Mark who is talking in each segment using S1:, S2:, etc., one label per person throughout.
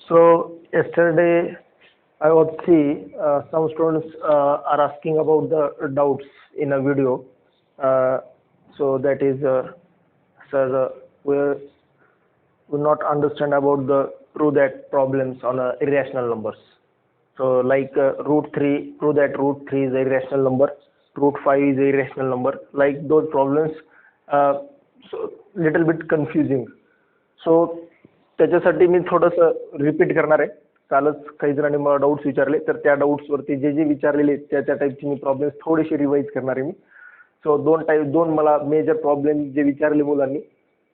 S1: So yesterday I would see some students are asking about the doubts in a video. Uh, so that is, sir, we not understand about the prove that problems on irrational numbers. So like root 3, prove that root 3 is a irrational number, root 5 is a irrational number. Like those problems, uh, so little bit confusing. So त्याच्यासाठी मी थोडंसं repeat करणार आहे. कालच काही जणांनी मला doubts विचारले, तर त्या डाऊट्सवरती जे जे विचारलेले त्या त्या टाईपची मी प्रॉब्लेम्स थोडीशी रिवाईज करणार आहे मी. सो दोन मला मेजर प्रॉब्लेम जे विचारले मुलांनी,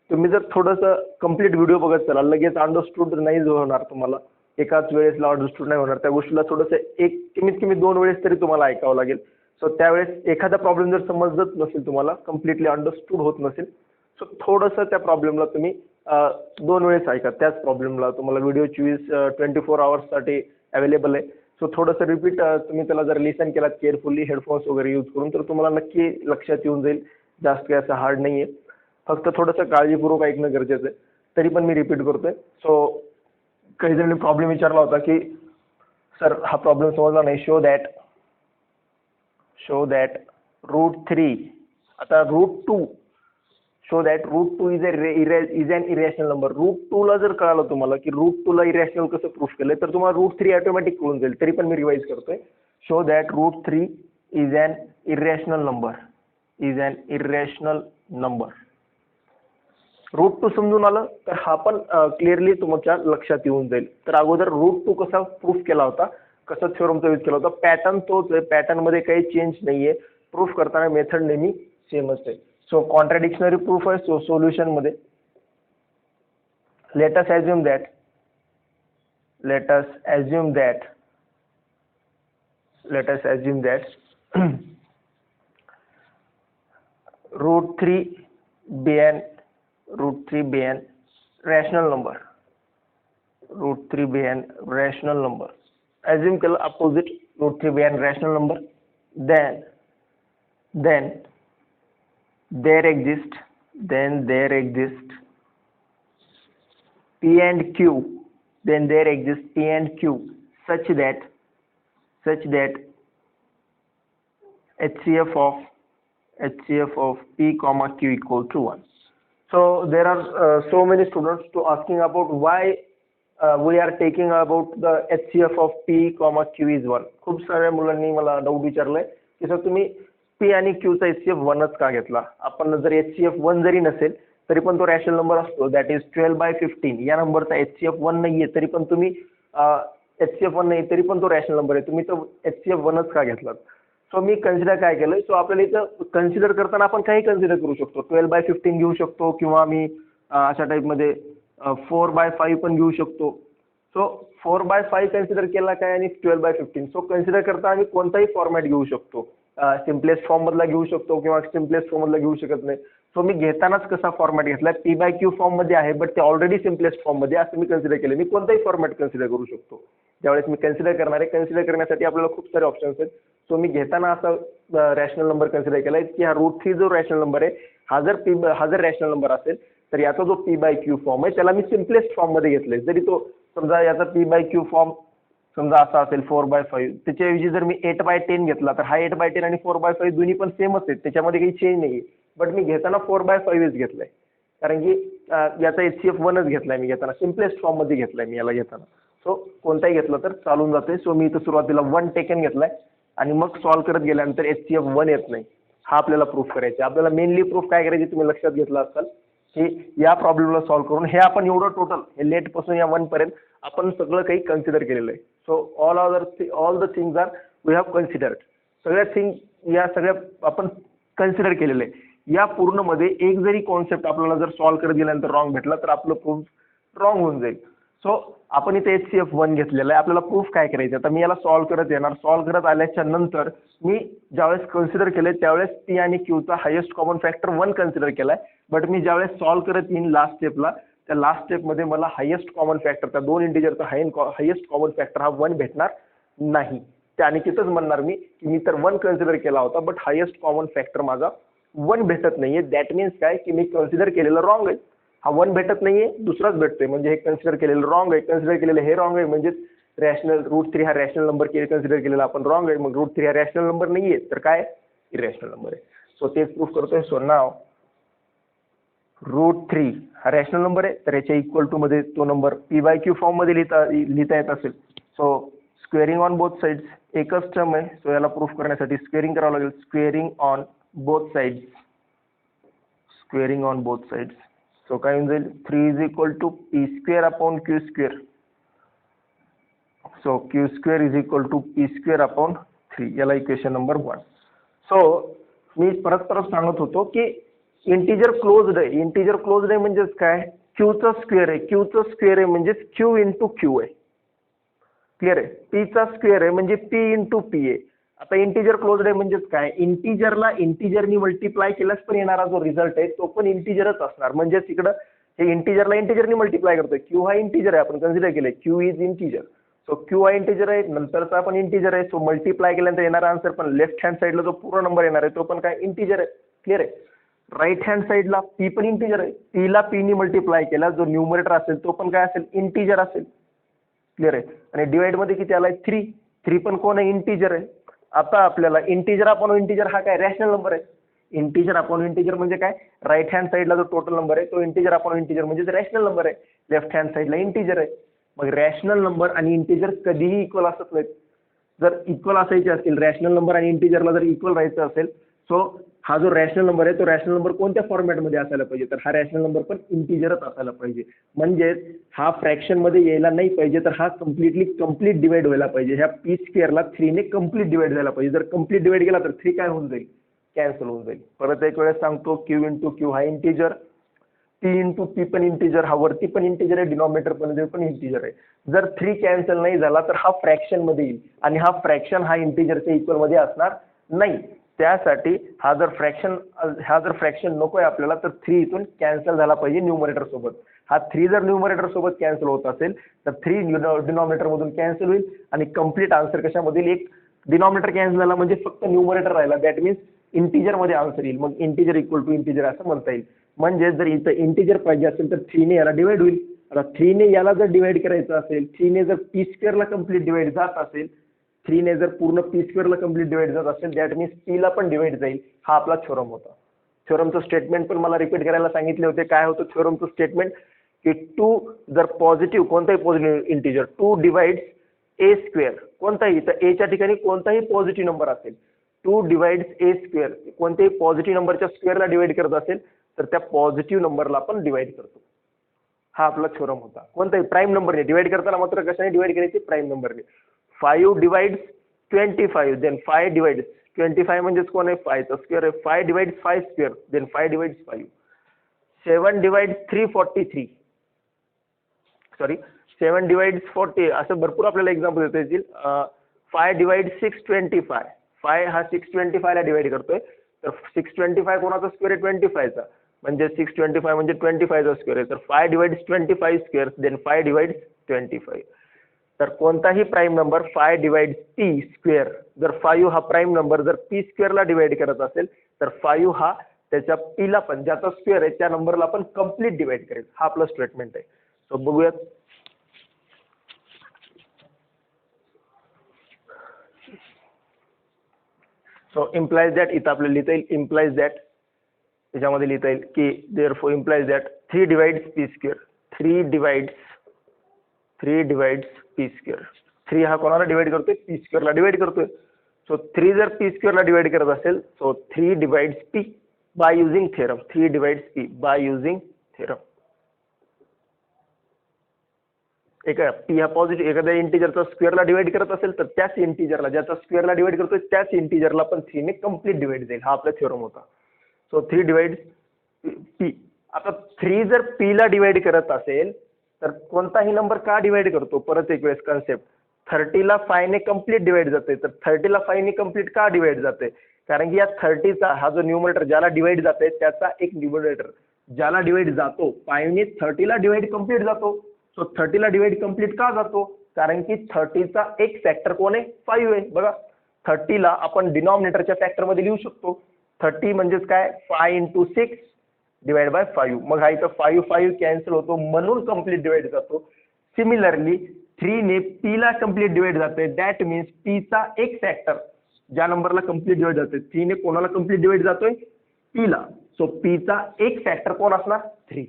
S1: तुम्ही जर थोडंसं कम्प्लीट व्हिडिओ बघत चला, लगेच अंडरस्टूड नाही होणार तुम्हाला, एकाच वेळेसला अंडरस्टूड नाही होणार. त्या गोष्टीला थोडंसं एक कमीत कमी 2 वेळेस तरी तुम्हाला ऐकावं लागेल. सो त्यावेळेस एखादा प्रॉब्लेम जर समजत नसेल, तुम्हाला कम्प्लिटली अंडरस्टूड होत नसेल, सो थोडंसं त्या प्रॉब्लेमला तुम्ही 2 वेळेस ऐका. त्याच प्रॉब्लेमला तुम्हाला व्हिडिओ 24 आवर्ससाठी अवेलेबल आहे. सो थोडंसं रिपीट तुम्ही त्याला जर लिसन केलात केअरफुली हेडफोन्स वगैरे यूज करून, तर तुम्हाला नक्की लक्षात येऊन जाईल. जास्त काही असं हार्ड नाही आहे, फक्त थोडंसं काळजीपूर्वक ऐकणं गरजेचं आहे. तरी पण मी रिपीट करतोय. सो काही जणांनी प्रॉब्लेम विचारला होता की सर हा प्रॉब्लेम समजला नाही. शो दॅट रूट 3, आता root 2, show that root 2 is an irrational number. Root 2 ला जर कळालं तुम्हाला की रूट 2 ला इरेशनल कसं प्रूफ केलंय, तर तुम्हाला रूट 3 ऑटोमॅटिक कळून जाईल. तरी पण मी रिवाइज करतोय. Show that root 3 is an irrational number. Root 2 समजून आलं तर हा पण क्लिअरली तुमच्या लक्षात येऊन जाईल. तर अगोदर रूट 2 कसा प्रूफ केला होता, कसा थ्योरमचा यूज केला होता, पॅटर्न तोच आहे, पॅटर्न मध्ये काही चेंज नाहीये. प्रूफ करताना मेथड नेहमी सेमच आहे. सो कॉन्ट्राडिक्शनरी प्रूफ आहे. सो सोल्युशन मध्ये let us assume that root 3 be an rational number. Assume केलं opposite, root 3 be an rational number. Then there exist P and Q, such that HCF of P comma Q equal to 1. So there are so many students to asking about why we are taking about the HCF of P comma Q is 1. खूप साऱ्या मुलांनी मला doubt विचारलाय की sir तुम्ही P आणि Q चा HCF 1च का घेतला. आपण जर HCF 1 जरी नसेल तरी पण तो रॅशनल नंबर असतो, दॅट इज 12/15. या नंबरचा HCF 1 नाहीये तरी पण तुम्ही HCF 1 नाही तरी पण तो रॅशनल नंबर आहे, तुम्ही तो HCF 1च का घेतलात. सो मी कन्सिडर काय केलंय, सो आपल्याला इथं कन्सिडर करताना आपण काही कन्सिडर करू शकतो. 12/15 घेऊ शकतो किंवा मी अशा टाईपमध्ये 4/5 पण घेऊ शकतो. सो 4/5 कन्सिडर केला काय आणि 12/15. सो कन्सिडर करताना आम्ही कोणताही फॉर्मॅट घेऊ शकतो. सिम्पलेस्ट फॉर्म मधला घेऊ शकतो किंवा सिम्पलेस्ट फॉर्म मधला घेऊ शकत नाही. सो मी घेतानाच कसा फॉर्मॅट घेतलाय, P/Q फॉर्म मध्ये आहे बट ते ऑलरेडी सिम्पलेस्ट फॉर्म मध्ये असं मी कन्सिडर केलं. मी कोणताही फॉर्मॅट कन्सिडर करू शकतो. ज्यावेळेस मी कन्सिडर करणार आहे, कन्सिडर करण्यासाठी आपल्याला खूप सारे ऑप्शन्स आहेत. सो मी घेताना असा रॅशनल नंबर कन्सिडर केलाय की हा रूट 3 जो रॅशनल नंबर आहे, हा जर रॅशनल नंबर असेल तर याचा जो P/Q फॉर्म आहे त्याला मी सिम्पलेस्ट फॉर्म मध्ये घेतलंय. जरी तो समजा याचा P/Q फॉर्म समजा असा असेल 4/5, त्याच्याऐवजी जर मी 8/10 घेतला तर हा 8/10 आणि 4/5 दोन्ही पण सेमच आहेत, त्याच्यामध्ये काही चेंज नाही. बट मी घेताना 4/5च घेतलाय कारण की याचा HCF 1च घेतलाय. मी घेताना सिम्पलेस्ट फॉर्म मध्ये घेतलाय मी याला घेताना. सो कोणताही घेतला तर चालून जाते. सो मी इथं सुरुवातीला 1 टेकन घेतलाय आणि मग सॉल्व्ह करत गेल्यानंतर HCF 1 येत नाही, हा आपल्याला प्रूफ करायचा. आपल्याला मेनली प्रूफ काय करायचे तुम्ही लक्षात घेतलं असाल की या प्रॉब्लेमला सॉल्व्ह करून हे आपण एवढं टोटल हे लेट पासून या 1 पर्यंत आपण सगळं काही कन्सिडर केलेलं आहे. So all the things are we have considered. या सगळ्या आपण कन्सिडर केलेलं आहे. या पूर्ण मध्ये एक जरी कॉन्सेप्ट आपल्याला जर सॉल्व्ह करत गेल्यानंतर रॉंग भेटला तर आपलं प्रूफ रॉंग होऊन जाईल. सो आपण इथे HCF 1 घेतलेलं आहे. आपल्याला प्रूफ काय करायचं, आता मी याला सॉल्व्ह करत येणार. सॉल्व्ह करत आल्याच्या नंतर मी ज्यावेळेस कन्सिडर केलंय त्यावेळेस P आणि Q चा हायेस्ट कॉमन फॅक्टर 1 कन्सिडर केलाय. बट मी ज्यावेळेस सॉल्व्ह करत येईन लास्ट स्टेपला, त्या लास्ट स्टेपमध्ये मला हायेस्ट कॉमन फॅक्टर, त्या दोन इंटिजरचा हायेस्ट कॉमन फॅक्टर हा 1 भेटणार नाही. आणि तिथंच म्हणणार मी की मी तर 1 कन्सिडर केला होता बट हायेस्ट कॉमन फॅक्टर माझा 1 भेटत नाहीये. दॅट मीन्स काय की मी कन्सिडर केलेलं रॉंग आहे. हा 1 भेटत नाहीये, दुसराच भेटतोय, म्हणजे हे कन्सिडर केलेलं रॉंग आहे, कन्सिडर केलेलं हे रॉंग आहे, म्हणजे रॅशनल √3 हा रॅशनल नंबर कन्सिडर केलेला आपण रॉंग आहे, मग √3 हा रॅशनल नंबर नाहीये, तर काय इरॅशनल नंबर आहे. सो तेच प्रूफ करतोय. सो नाव √3 हा रॅशनल नंबर आहे, तर याच्या इक्वल टू मध्ये तो नंबर p/q फॉर्म मध्ये लिहिता येत असेल. So squaring on both sides एकच टर्म आहे, सो याला प्रूफ करण्यासाठी स्क्वेअरिंग करावं लागेल. Squaring on both sides, squaring on both sides. So काय होऊन जाईल, 3 = p²/q². So q² = p²/3. याला इक्वेशन नंबर 1. सो मी परत सांगत होतो की इंटिजर क्लोज्ड आहे. इंटिजर क्लोज्ड आहे म्हणजेच काय, क्यूचा स्क्वेअर आहे, क्यूचा स्क्वेअर आहे म्हणजेच q × q आहे. क्लिअर आहे. p चा स्क्वेअर आहे म्हणजे p × p आहे. आता इंटिजर क्लोज्ड आहे म्हणजेच काय, इंटिजरला इंटिजरनी मल्टिप्लाय केल्यास पण येणारा जो रिझल्ट आहे तो पण इंटिजरच असणार. म्हणजेच इकडं हे इंटिजरला इंटिजरनी मल्टिप्लाय करतोय. q हा इंटिजर आहे, आपण कन्सिडर केलंय q is integer. So q हा इंटिजर आहे, नंतरचा पण इंटिजर आहे. सो मल्टिप्लाय केल्यानंतर येणारा आन्सर पण लेफ्ट हँड साईडला जो पूर्ण नंबर येणार आहे तो पण काय इंटिजर आहे. क्लिअर आहे. राईट हँड साईडला p पण इंटिजर आहे, p ला p नी मल्टिप्लाय केला, जो न्यूमरेटर असेल तो पण काय असेल, इंटिजर असेल. क्लिअर आहे. आणि डिवाइड मध्ये किती आलाय, 3 पण कोण आहे, इंटिजर आहे. आता आपल्याला इंटिजर अपॉन इंटिजर हा काय रॅशनल नंबर आहे. इंटिजर अपॉन इंटिजर म्हणजे काय, राईट हँड साईडला जो टोटल नंबर आहे तो इंटिजर अपॉन इंटिजर म्हणजे रॅशनल नंबर आहे. लेफ्ट हँड साईडला इंटिजर आहे. मग रॅशनल नंबर आणि इंटिजर कधीही इक्वल असत नाहीत. जर इक्वल असायचे असतील, रॅशनल नंबर आणि इंटिजरला जर इक्वल राहायचं असेल, सो हा जो रॅशनल नंबर आहे तो रॅशनल नंबर कोणत्या फॉर्मॅटमध्ये असायला पाहिजे, तर हा रॅशनल नंबर पण इंटिजरच असायला पाहिजे. म्हणजे हा फ्रॅक्शन मध्ये यायला नाही पाहिजे, तर हा कंप्लीट डिवाइड व्हायला पाहिजे. ह्या p² 3 ने कंप्लीट डिवाइड झाला पाहिजे. जर कंप्लीट डिवाइड केला तर 3 काय होऊन जाईल, कॅन्सल होऊन जाईल. परत एक वेळेस सांगतो, q × q हा इंटिजर, p × p पण इंटिजर, हा वरती पण इंटिजर आहे, डिनॉमिनेटर पण इंटिजर आहे. जर 3 कॅन्सल नाही झाला तर हा फ्रॅक्शन मध्ये येईल, आणि हा फ्रॅक्शन हा इंटिजरच्या इक्वल मध्ये असणार नाही. त्यासाठी हा जर फ्रॅक्शन नकोय आपल्याला, तर 3 इथून कॅन्सल झाला पाहिजे न्यूमरेटर सोबत. हा 3 जर न्यूमरेटर सोबत कॅन्सल होत असेल तर 3 डिनॉमिनेटर मधून कॅन्सल होईल, आणि कम्प्लीट आन्सर कशामध्ये येईल, एक डिनॉमिनेटर कॅन्सल झाला म्हणजे फक्त न्यूमरेटर राहिला, दॅट मीन्स इंटिजर मध्ये आन्सर येईल. मग इंटिजर इक्वल टू इंटिजर असं म्हणता येईल. म्हणजे जर इथं इंटिजर पाहिजे असेल तर 3 ने याला डिवाइड होईल. आता 3 ने याला जर डिवाइड करायचं असेल, 3 ने जर p² ला कंप्लीट डिवाइड जात असेल, 3 ने जर पूर्ण p² ला कंप्लीट डिवाइड जात असेल, दॅट मीन्स p ला पण डिवाइड जाईल. हा आपला थ्योरम होता. थ्योरमचं स्टेटमेंट पण मला रिपीट करायला सांगितले होते. काय होतं थ्योरमचं स्टेटमेंट, की 2 जर पॉझिटिव्ह, कोणताही पॉझिटिव्ह इंटिजर 2 डिवाइड्स a², कोणताही, तर a च्या ठिकाणी कोणताही पॉझिटिव्ह नंबर असेल, 2 डिवाइड्स a², कोणत्याही पॉझिटिव्ह नंबरच्या स्क्वेअरला डिवाइड करत असेल तर त्या पॉझिटिव्ह नंबरला पण डिवाइड करतो. हा आपला थ्योरम होता. कोणताही प्राईम नंबरने डिवाइड करताना मात्र कशाने डिवाइड करायचे, प्राईम नंबरने. 5 डिवाइड्स 25, देन 5 डिवाइड्स 25 म्हणजेच कोण आहे, 5 चा स्क्वेअर आहे. 5 divides 5², then 5 divides 5. 7 divides 343, sorry 7 divides 40, असं भरपूर आपल्याला एक्झाम्पल देता येतील. 5 डिवाइड्स 625, 5 हा 625 ला डिवाइड करतोय, तर 625 कोणाचा स्क्वेअर आहे, 25 चा, म्हणजे 625 म्हणजे 25 चा स्क्वेअर आहे. तर 5 डिवाइड्स 25 स्क्वेअर, देन 5 डिवाइड्स 25. तर कोणताही प्राईम नंबर 5 डिवाइड्स p², जर 5 हा प्राईम नंबर जर p² ला डिवाइड करत असेल तर 5 हा त्याच्या p ला पण, ज्याचा स्क्वेअर आहे त्या नंबरला पण कंप्लीट डिवाइड करेल. हा आपला स्टेटमेंट आहे. सो बघूयात. सो इम्प्लाइज दॅट, इथं आपल्याला लिहिता येईल इम्प्लाइज दॅट, त्याच्यामध्ये लिहिता येईल की therefore implies that 3 divides p², 3 divides p². 3 हा कोणाला डिवाइड करतोय, p² ला डिवाइड करतोय. सो 3 जर p² ला डिवाइड करत असेल, so 3 divides p by using theorem, 3 divides p by using theorem. p हा पॉझिटिव्ह एखाद्या इंटिजरचा स्क्वेअरला डिवाइड करत असेल तर त्याच इंटिजरला, ज्याचा स्क्वेअरला डिवाइड करतोय त्याच इंटिजरला पण 3 ने कंप्लीट डिवाइड जाईल. हा आपला थेरम होता. So 3 divides p. आता 3 जर p ला डिवाइड करत असेल तर कोणताही नंबर का डिवाइड करतो, परत एक वेळेस कन्सेप्ट, 30 ला 5 ने कंप्लीट डिवाइड जाते. तर 30 ला 5 ने कंप्लीट का डिवाइड जाते, कारण की या 30 चा हा जो न्यूमरेटर ज्याला डिवाइड जाते त्याचा एक न्यूमरेटर ज्याला डिवाइड जातो, 5 ने 30 ला डिवाइड कंप्लीट जातो. सो 30 ला डिवाइड कंप्लीट का जातो, कारण की 30 चा एक फॅक्टर कोण आहे, 5 आहे. बघा 30 ला आपण डिनॉमिनेटरच्या फॅक्टर मध्ये लिहू शकतो. 30 म्हणजेच काय, 5 × 6 डिवाइड बाय 5. मग हा इथं 5 कॅन्सल होतो म्हणून कम्प्लीट डिवाइड जातो. सिमिलरली 3 ने p ला कम्प्लीट डिवाइड जाते. दॅट मीन्स p चा एक फॅक्टर ज्या नंबरला कम्प्लीट डिवाइड जातोय 3 ने कोणाला कम्प्लीट डिवाइड जातोय? p ला. सो p चा एक फॅक्टर कोण असणार? 3.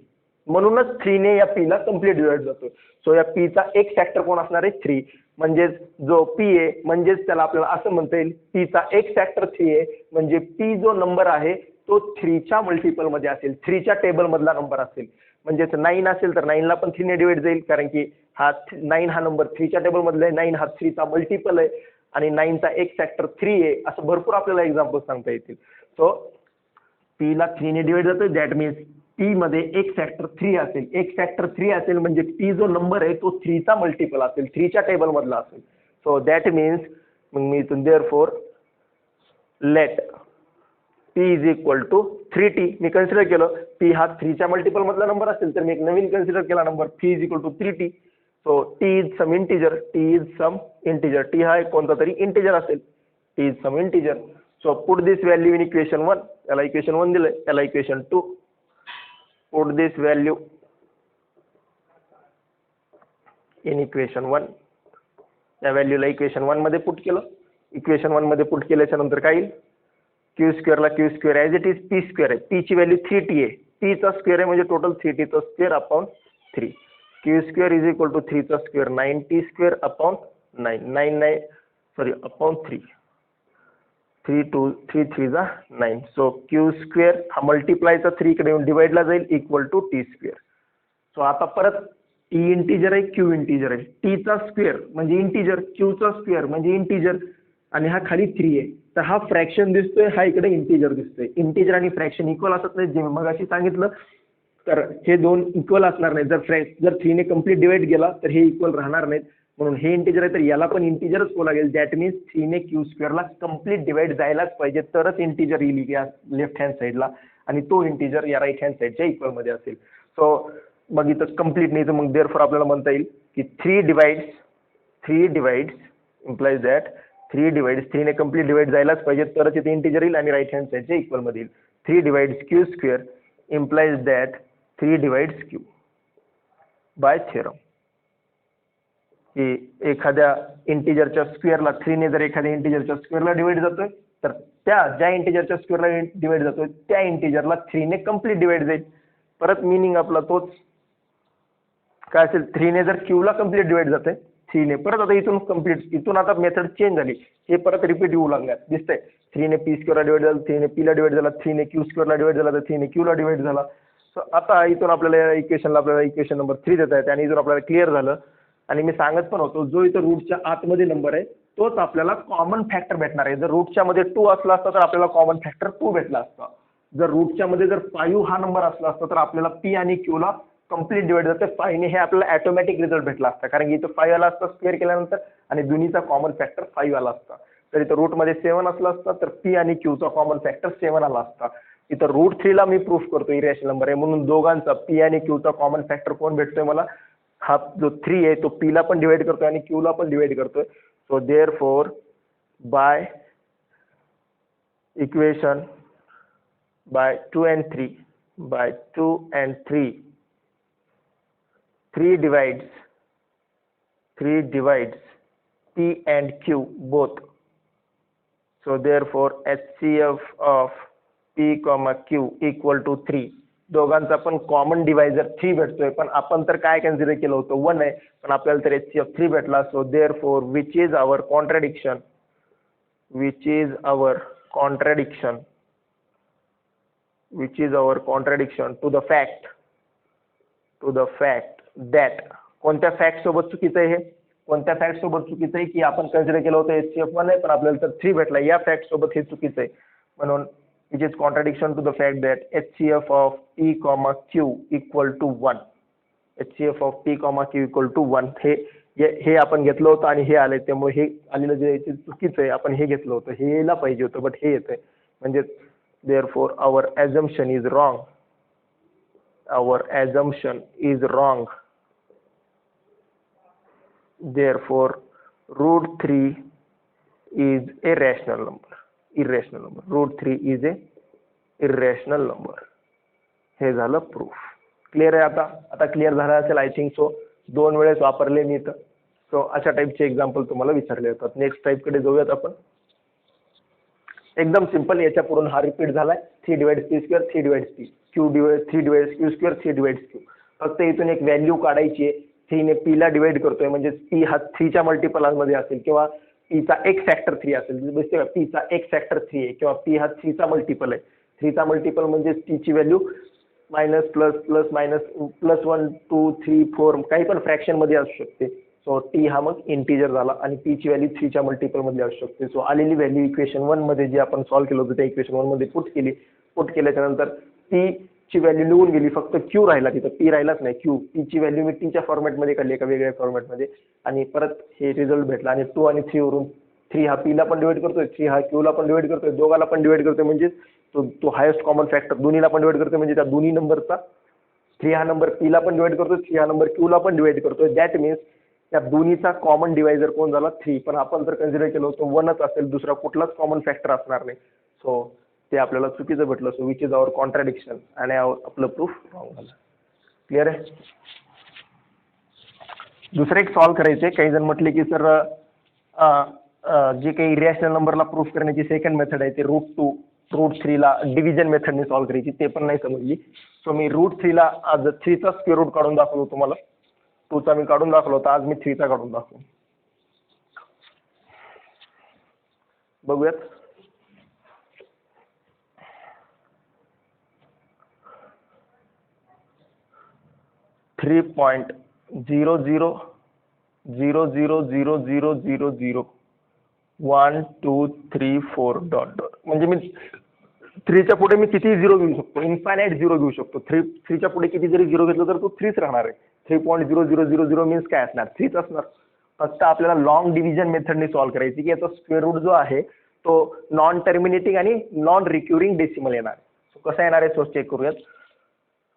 S1: म्हणूनच 3 ने या p ला कम्प्लीट डिवाइड जातोय. सो या p चा एक फॅक्टर कोण असणार आहे? 3. म्हणजेच जो p आहे म्हणजेच त्याला आपल्याला असं म्हणता येईल p चा एक फॅक्टर 3 आहे. म्हणजे p जो नंबर आहे तो 3 च्या मल्टिपल मध्ये असेल, 3 च्या टेबल मधला नंबर असेल. म्हणजेच 9 असेल तर 9 ला पण 3 ने डिवाइड जाईल, कारण की हा 9 हा नंबर 3 च्या टेबल मधला आहे. 9 हा 3 चा मल्टिपल आहे आणि 9 चा एक फॅक्टर 3 आहे. असं भरपूर आपल्याला एक्झाम्पल सांगता येतील. सो p ला 3 ने डिवाइड जातोय. दॅट मीन्स p मध्ये एक फॅक्टर 3 असेल. एक फॅक्टर 3 असेल म्हणजे p जो नंबर आहे तो 3 चा मल्टिपल असेल, 3 च्या टेबल मधला असेल. सो दॅट मीन्स मग मी इथून therefore let p is equal to 3t. मी कन्सिडर केलं p हा 3 च्या मल्टिपल मधला नंबर असेल तर मी एक नवीन कन्सिडर केला number p is equal to 3t. So t is some integer, t हा एक कोणता तरी इंटिजर असेल, t is some integer. So put this value in equation 1. याला इक्वेशन 1 दिलंय, याला equation 2. Put this value in equation 1. या व्हॅल्यूला इक्वेशन 1 मध्ये पुट केलं. इक्वेशन 1 मध्ये पुट केल्याच्या नंतर काय येईल? क्यू स्क्वेअरला q square as it is p square आहे. पी ची व्हॅल्यू 3t आहे. p चा स्क्वेअर आहे म्हणजे टोटल 3t चा square upon 3. Q square is equal to 3 चा square 9t square upon 9 upon 3. 3 3 जा 9. सो क्यू स्क्वेअर हा मल्टिप्लायचा 3 कडे येऊन डिवाइडला जाईल equal to t square. So आता परत t इंटिजर आहे, q इंटिजर आहे. t चा स्क्वेअर म्हणजे इंटिजर, q चा स्क्वेअर म्हणजे इंटिजर आणि हा खाली 3 आहे. तर हा फ्रॅक्शन दिसतोय, हा इकडे इंटिजर दिसतोय. इंटिजर आणि फ्रॅक्शन इक्वल असत नाही, जे मी मगाशी सांगितलं. तर हे दोन इक्वल असणार नाही. जर 3 ने कम्प्लीट डिवाइड गेला तर हे इक्वल राहणार नाहीत. म्हणून हे इंटिजर आहे तर याला पण इंटिजरच होऊ लागेल. दॅट मीन्स 3 ने क्यू स्क्वेअरला कम्प्लीट डिवाइड जायलाच पाहिजे, तरच इंटिजर येईल या लेफ्ट हँड साईडला आणि तो इंटिजर या राईट हँड साईडच्या इक्वल मध्ये असेल. सो मग इथं कम्प्लीट नाही तर मग देअरफॉर आपल्याला म्हणता येईल की 3 डिवाइड्स इम्प्लाइज दॅट 3 ने कम्प्लीट डिवाइड जायलाच पाहिजे तरच इथे इंटिजर येईल आणि राईट हँड साईडच्या इक्वल मध्ये येईल. 3 divides q square implies that 3 divides q by theorem. की एखाद्या इंटिजरच्या स्क्वेअरला 3 ने जर एखाद्या इंटिजरच्या स्क्वेअरला डिवाइड जातोय तर ज्या इंटिजरच्या स्क्वेअरला डिवाइड जातोय त्या इंटिजरला 3 ने कम्प्लीट डिवाइड जाईल. परत मिनिंग आपला तोच काय असेल, 3 ने जर क्यू ला कम्प्लीट डिवाइड जाते 3 ने परत आता इथून आता मेथड चेंज झाली. हे परत रिपीट येऊ लागणार दिसतंय. 3 ने पी स्क्वेअरला डिवाइड झाला, 3 ने पी ला डिवाइड झाला, 3 ने क्यू स्क्वेअरला डिवाइड झाला, तर 3 ने क्यू ला डिवाइड झाला. सो आता इथून आपल्याला इक्वेशन नंबर 3 देता येते आणि इथून आपल्याला क्लिअर झालं. आणि मी सांगत पण होतो जो इथं रूटच्या आतमध्ये नंबर आहे तोच आपल्याला कॉमन फॅक्टर भेटणार आहे. जर रूटच्या मध्ये 2 असला असता तर आपल्याला कॉमन फॅक्टर 2 भेटला असता. जर रूटच्या मध्ये जर 5 हा नंबर असला असता तर आपल्याला p आणि q ला कम्प्लीट डिवाइड जाते 5 ने. हे आपल्याला ऑटोमॅटिक रिझल्ट भेटला असता कारण की इथं 5 आला असता स्क्वेअर केल्यानंतर आणि दोन्हीचा कॉमन फॅक्टर 5 आला असता. तर इथं रूट मध्ये 7 असला असता तर p आणि q चा कॉमन फॅक्टर 7 आला असता. इथं रूट 3 ला मी प्रूफ करतो इरेशनल नंबर आहे म्हणून दोघांचा p आणि q चा कॉमन फॅक्टर कोण भेटतोय मला? हा जो 3 आहे तो p ला पण डिवाइड करतोय आणि q ला पण डिवाइड करतोय. So therefore by equation by 2 and 3 3 divides p and q both. So therefore HCF of p comma q equal to 3. दोघांचा पण कॉमन डिवायझर 3 भेटतोय पण आपण तर काय कन्सिडर केलं होतं 1 आहे पण आपल्याला तर HCF 3 भेटला. So therefore which is our contradiction to the fact that कोणत्या फॅक्ट सोबत चुकीचं आहे? हे कोणत्या फॅक्ट सोबत चुकीचं आहे की आपण कन्सिडर केलं होतं HCF 1 आहे पण आपल्याला तर 3 भेटला. या फॅक्ट सोबत हे चुकीचं आहे. म्हणून which is contradiction to the fact that HCF of p comma q equal to 1. HCF of p comma q equal to 1 हे आपण घेतलं होतं आणि हे आलंय त्यामुळे हे आलेलं जे चुकीचं आहे. आपण हे घेतलं होतं, हे यायला पाहिजे होतं बट हे येतंय. म्हणजे therefore our assumption is wrong. Therefore root 3 is a irrational number. Root 3 is a irrational number. हे झालं प्रूफ. क्लिअर आहे आता? आता क्लिअर झालं असेल आय थिंक सो. 2 वेळेस वापरले मी इथं. सो अशा टाईपचे एक्झाम्पल तुम्हाला विचारले जातात. नेक्स्ट टाईपकडे जाऊयात आपण. एकदम सिंपल, याच्या पुढून हा रिपीट झालाय. 3 divide P square 3 divide P, Q divide 3 divide Q square 3 divide Q. फक्त इथून एक व्हॅल्यू काढायची आहे. 3 ने पी ला डिवाइड करतोय म्हणजे पी हा 3 च्या मल्टिपलमध्ये असेल किंवा पीचा एक फॅक्टर 3 असेल. दिसते का? पीचा एक फॅक्टर 3 आहे किंवा पी हा 3 चा मल्टिपल आहे. 3 चा मल्टिपल म्हणजे टी ची value minus plus plus minus plus 1 2 3 4 काही पण फ्रॅक्शन मध्ये असू शकते. सो टी हा मग इंटिजर झाला आणि पी ची व्हॅल्यू 3 च्या मल्टिपल मध्ये असू शकते. सो आलेली व्हॅल्यू इक्वेशन 1 मध्ये जी आपण सॉल्व्ह केलं होतं त्या इक्वेशन 1 मध्ये पुट केली. पुट केल्याच्या नंतर पी ची व्हॅल्यू निघून गेली, फक्त क्यू राहिला तिथं, पी राहिलाच नाही. क्यू पी ची व्हॅल्यू मी टीच्या फॉर्मॅटमध्ये काढली एका वेगळ्या फॉर्मॅटमध्ये आणि परत हे रिझल्ट भेटला. आणि 2 आणि 3 वरून 3 हा पी ला पण डिवाइड करतोय, 3 हा क्यू ला पण डिवाइड करतोय, दोघाला पण डिवाइड करतोय म्हणजे तो हायेस्ट कॉमन फॅक्टर दोन्हीला पण डिवाइड करतोय म्हणजे त्या दोन्ही नंबरचा 3 हा नंबर पी ला पण डिवाइड करतोय, 3 हा नंबर क्यू ला पण डिवाइड करतोय. दॅट मीन्स त्या दोन्हीचा कॉमन डिवायझर कोण झाला? 3. पण आपण जर कन्सिडर केलं होतं 1च असेल, दुसरा कुठलाच कॉमन फॅक्टर असणार नाही. सो ते आपल्याला चुकीचं भेटलं. So which is our contradiction आणि आपलं प्रूफ रॉंग झालं. क्लिअर आहे? दुसरं एक सॉल्व्ह करायचे. काही जण म्हटले की सर जे काही इरॅशनल नंबरला प्रूफ करण्याची सेकंड मेथड आहे ते √2 √3 ला डिव्हिजन मेथडने सॉल्व्ह करायची, ते पण नाही समजली. सो मी √3 ला आज 3 चा स्क्वेअर रूट काढून दाखवतो तुम्हाला. 2 चा मी काढून दाखवला होता, आज मी 3 चा काढून दाखवतो. बघूयात. .00000001 2 3 4 डॉट डॉट म्हणजे मी 3 च्या पुढे मी किती झिरो घेऊ शकतो? इन्फायनाइट झिरो घेऊ शकतो. 3 च्या पुढे किती जरी झिरो घेतलं तर तो 3च राहणार आहे. 3.0000 मीन्स काय असणार? 3च असणार. फक्त आपल्याला लॉंग डिव्हिजन मेथडने सॉल्व्ह करायची की याचा स्क्वेअर रूट जो आहे तो नॉन टर्मिनेटिंग आणि नॉन रिक्युरिंग डेसिमल येणार आहे. सो कसा येणार आहे सो चेक करूयात.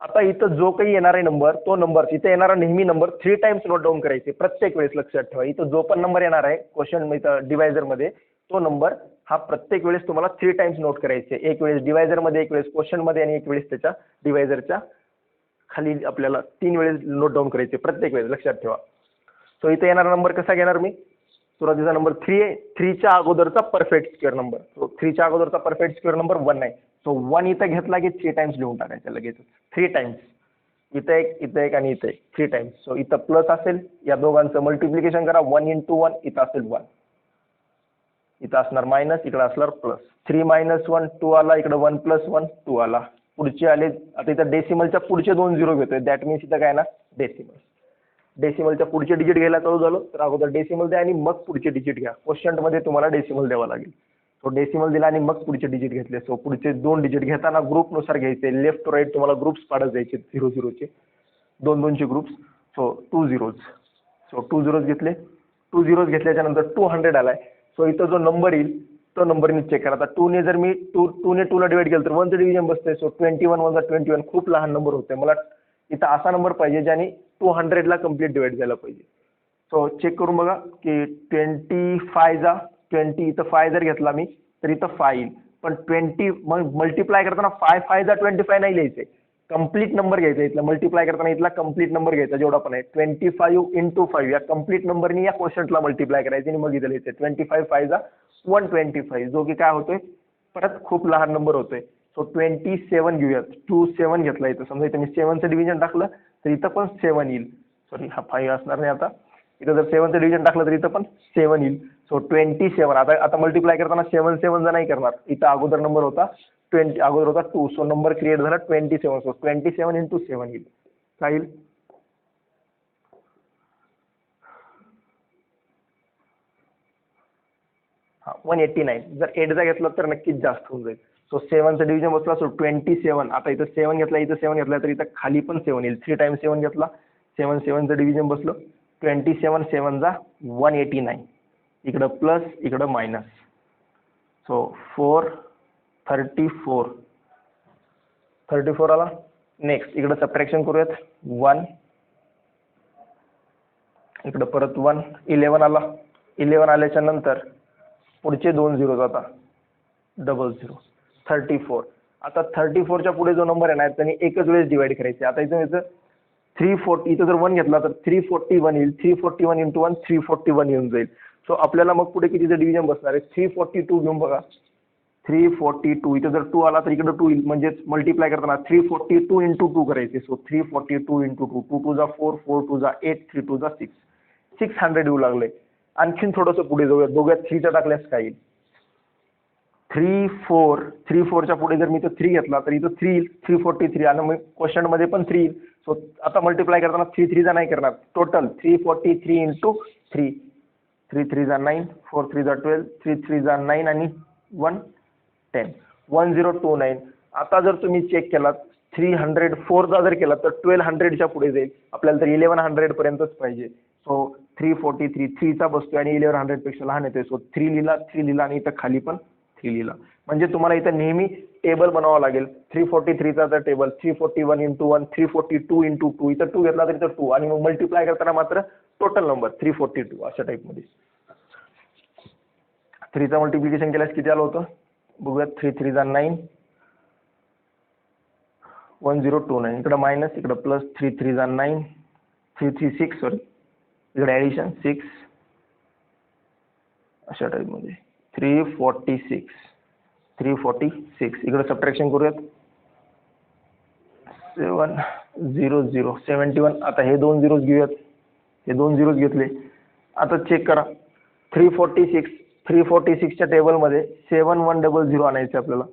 S1: आता इथं जो काही येणार आहे नंबर, तो नंबर इथे येणारा नेहमी नंबर 3 टाइम्स नोट डाऊन करायचे प्रत्येक वेळेस. लक्षात ठेवा, इथं जो पण नंबर येणार आहे क्वेश्चन इथं डिवायझर मध्ये, तो नंबर हा प्रत्येक वेळेस तुम्हाला 3 टाइम्स नोट करायचे. एक वेळेस डिवायझर मध्ये, एक वेळेस क्वेश्चन मध्ये आणि एक वेळेस त्याच्या डिवायझरच्या खाली आपल्याला 3 वेळेस नोट डाऊन करायचे प्रत्येक वेळेस. लक्षात ठेवा. सो इथे येणारा नंबर कसा घेणार मी? सुरुवातीचा नंबर 3 आहे, 3 च्या अगोदरचा परफेक्ट स्क्वेअर नंबर. सो 3 च्या अगोदरचा परफेक्ट स्क्वेअर नंबर 1 आहे. सो 1 इथं घेतला की 3 टाइम्स लिहून टाकायचं लगेच. 3 टाइम्स इथं एक, इथं एक आणि इथं एक, 3 टाइम्स. सो इथं प्लस असेल, या दोघांचं मल्टिप्लिकेशन करा. 1 × 1 इथं असेल 1, इथं असणार मायनस, इकडे असणार प्लस. 3 - 1 2 आला, इकडे 1 + 1 2 आला. पुढचे आले, आता इथं डेसिमलच्या पुढचे 2 झिरो घेतोय. दॅट मीन्स इथं काय ना डेसिमल. डेसिमलच्या पुढचे डिजिट घ्यायला चालू झालो तर अगोदर डेसिमल द्या आणि मग पुढचे डिजिट घ्या. क्वेश्चन मध्ये तुम्हाला डेसिमल द्यावा लागेल. तो डेसिमल दिला आणि मग पुढचे डिजिट घेतले. सो पुढचे 2 डिजिट घेताना ग्रुपनुसार घ्यायचे. लेफ्ट टू राईट तुम्हाला ग्रुप्स पाडत जायचे 0 चे, 2 चे groups. So 2 zeros. So 2 zeros घेतले. 2 झिरोज घेतल्याच्या नंतर 200 आलाय. सो इथं जो नंबर येईल तो नंबर मी चेक करा. आता 2 ने जर मी 2 ने 2 ला डिवाइड केलं तर 1चं डिव्हिजन बसतंय. सो 21 × 21 खूप लहान नंबर होतोय. मला इथं असा नंबर पाहिजे ज्याने 200 ला कम्प्लीट डिवाइड झाला पाहिजे. सो चेक करून बघा की 25 जा 20, इथं 5 जर घेतला मी तर इथं 5 येईल. पण 20 मल्टिप्लाय करताना 5 जा 25 नाही लिहायचे, कम्प्लीट नंबर घ्यायचा. इथला मल्टिप्लाय करताना इथला कम्प्लीट नंबर घ्यायचा जेवढा पण आहे. 25 × 5 या कम्प्लीट नंबरनी या क्वेश्चनला मल्टिप्लाय करायचे आणि मग इथं लिहायचे. 25 5 जा 125, जो की काय होतोय परत खूप लहान नंबर होतोय. सो 27 घेऊयात. 27 घेतला इथं. समजा इथं मी 7चं डिव्हिजन टाकलं तर इथं पण 7 येईल. सॉरी, हा 5 असणार नाही. आता इथं जर 7चं डिव्हिजन टाकलं तर इथं पण 7 येईल. सो 27. आता मल्टिप्लाय करताना 7 7 नाही करणार. इथं अगोदर नंबर होता 20, अगोदर होता 2. सो नंबर क्रिएट झाला 27. सो 27 × 7 येईल. काय येईल? हा 189. जर 8 चा घेतला तर नक्कीच जास्त होऊन जाईल. सो 7चं डिव्हिजन बसला. सो 27. आता इथं 7 घेतला, इथं 7 घेतला तर इथं खाली पण 7 येईल. 3 टाइम्स 7 घेतला. 7चं डिव्हिजन बसलं. 27 7 जा 189. इकडं प्लस, इकडं मायनस. सो 4 34 आला. नेक्स्ट इकडं सबट्रॅक्शन करूयात. 1, इकडं परत 1, 11 आला. 11 आल्याच्या नंतर पुढचे 2 झिरो आता 00 34. आता 34च्या पुढे जो नंबर आहे ना त्यांनी एकच वेळेस डिवाइड करायचे. आता इथं 340, इथं जर 1 घेतला तर 341 येईल. 341 इंटू 1 341 येऊन जाईल. सो आपल्याला मग पुढे कितीचं डिव्हिजन बसणार आहे? 342 घेऊन बघा. 342 इथं जर 2 आला तर इकडे 2 येईल, म्हणजेच मल्टिप्लाय करताना 342 इंटू 2 करायचे. सो 342 इंटू 2, 2 2 जा 4, 4 2 जा 8, 3 2 जा 6, 600 येऊ लागले. आणखीन थोडंसं पुढे जाऊया, बघूया 3च्या टाकल्यास काय येईल. 34च्या पुढे जर मी इथं 3 घेतला तर इथं 3 येईल. 343 आणि मग क्वेश्चन मध्ये पण 3 येईल. सो आता मल्टिप्लाय करताना 3 3 जा नाही करणार, टोटल 343 इंटू 3, 3 3 जा 9, 4 3 जा 12, 3 3 जा 9 आणि 1 10, 1029. आता जर तुम्ही चेक केलात 304 चा जर केला तर 1200च्या पुढे जाईल. आपल्याला तर 1100 पर्यंतच पाहिजे. सो 343 3 चा बसतोय आणि 1100 पेक्षा लहान येतोय. सो 3 लिहिला आणि इथं खाली पण 3 लिहिला. म्हणजे तुम्हाला इथं नेहमी टेबल बनवावं लागेल. 343 चा तर टेबल 341 इंटू 1, 342 इंटू 2, इथं 2 घेतला तर इथं 2 आणि मग मल्टिप्लाय करताना मात्र टोटल नंबर 342 अशा टाईपमध्ये. 3चा मल्टिप्लिकेशन केल्यास किती आलं होतं बघूयात. 3 3 जा 9, 1029, इकडं मायनस इकडं प्लस, 3 3 जा 9, 3 3 6 सॉरी, इकडे ॲडिशन 6 अशा टाईपमध्ये. 346 इकडे सबट्रॅक्शन करूयात. 700 71. आता हे 2 झिरोज घेऊयात, हे 2 झिरोज घेतले. आता चेक करा 346च्या टेबलमध्ये 7100 आणायचे आपल्याला.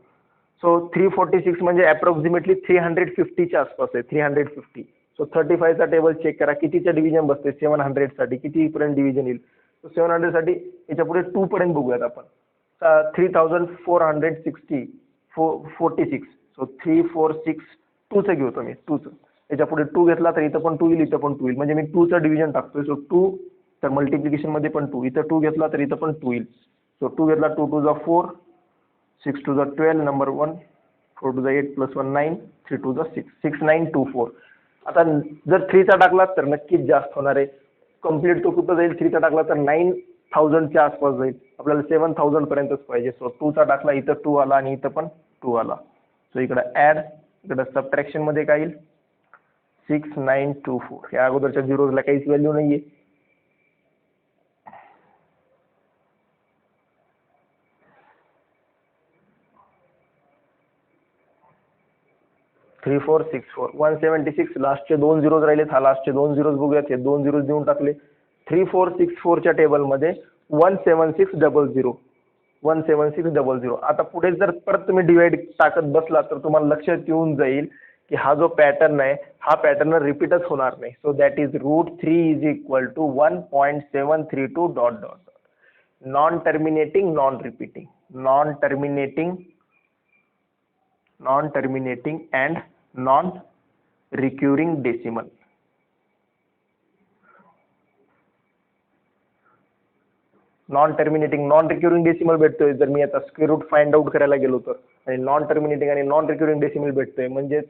S1: सो 346 म्हणजे अप्रॉक्सिमेटली 350च्या आसपास आहे, 350. सो 35चा टेबल चेक करा कितीचं डिव्हिजन बसते 700 साठी, कितीपर्यंत डिव्हिजन येईल. सो 700 साठी याच्या पुढे 2 पर्यंत बघूयात आपण. 3460 46. सो 346 2चं घेतो मी, 2चं. याच्या पुढे 2 घेतला तर इथं पण 2 येईल, इथं पण 2 येईल, म्हणजे मी 2चं डिव्हिजन टाकतोय. सो 2 तर मल्टिप्लिकेशन मध्ये पण 2, इथं 2 घेतला तर इथं पण 2 येईल. सो 2 घेतला, 2 2 जा 4, 6 2 जा 12, नंबर 1, 4 2 जा 8 प्लस 1 9, 3 2 जा 6, 6924. आता जर 3चा टाकला तर नक्कीच जास्त होणार आहे. कम्प्लीट तो कुठं जाईल? 3चा टाकला तर 9000च्या आसपास जाईल. आपल्याला 7000 पर्यंतच पाहिजे. सो 2चा टाकला, इथं 2 आला आणि इथं पण 2 आला. सो इकडे ऍड, इकडे सबट्रॅक्शन मध्ये काय येईल? 6924. या अगोदरच्या झिरोजला काहीच व्हॅल्यू नाहीये. 3464 176. लास्टचे 2 झिरोज राहिलेत. हा लास्टचे 2 झिरोज बघूयात. हे 2 झिरोज देऊन टाकले. 3464च्या टेबलमध्ये 17600 17600. आता पुढे जर परत तुम्ही डिवाइड टाकत बसला तर तुम्हाला लक्षात येऊन जाईल की हा जो पॅटर्न आहे हा पॅटर्न रिपीटच होणार नाही. So that is √3 is equal to 1.732 dot dot. Non terminating, non repeating, non terminating and non recurring decimal. Non terminating, non recurring decimal भेटतोय जर मी आता स्क्वेअर रूट फाइंड आउट करायला गेलो तर, आणि नॉन टर्मिनेटिंग आणि नॉन रिक्युरिंग डेसिमल भेटतोय, म्हणजे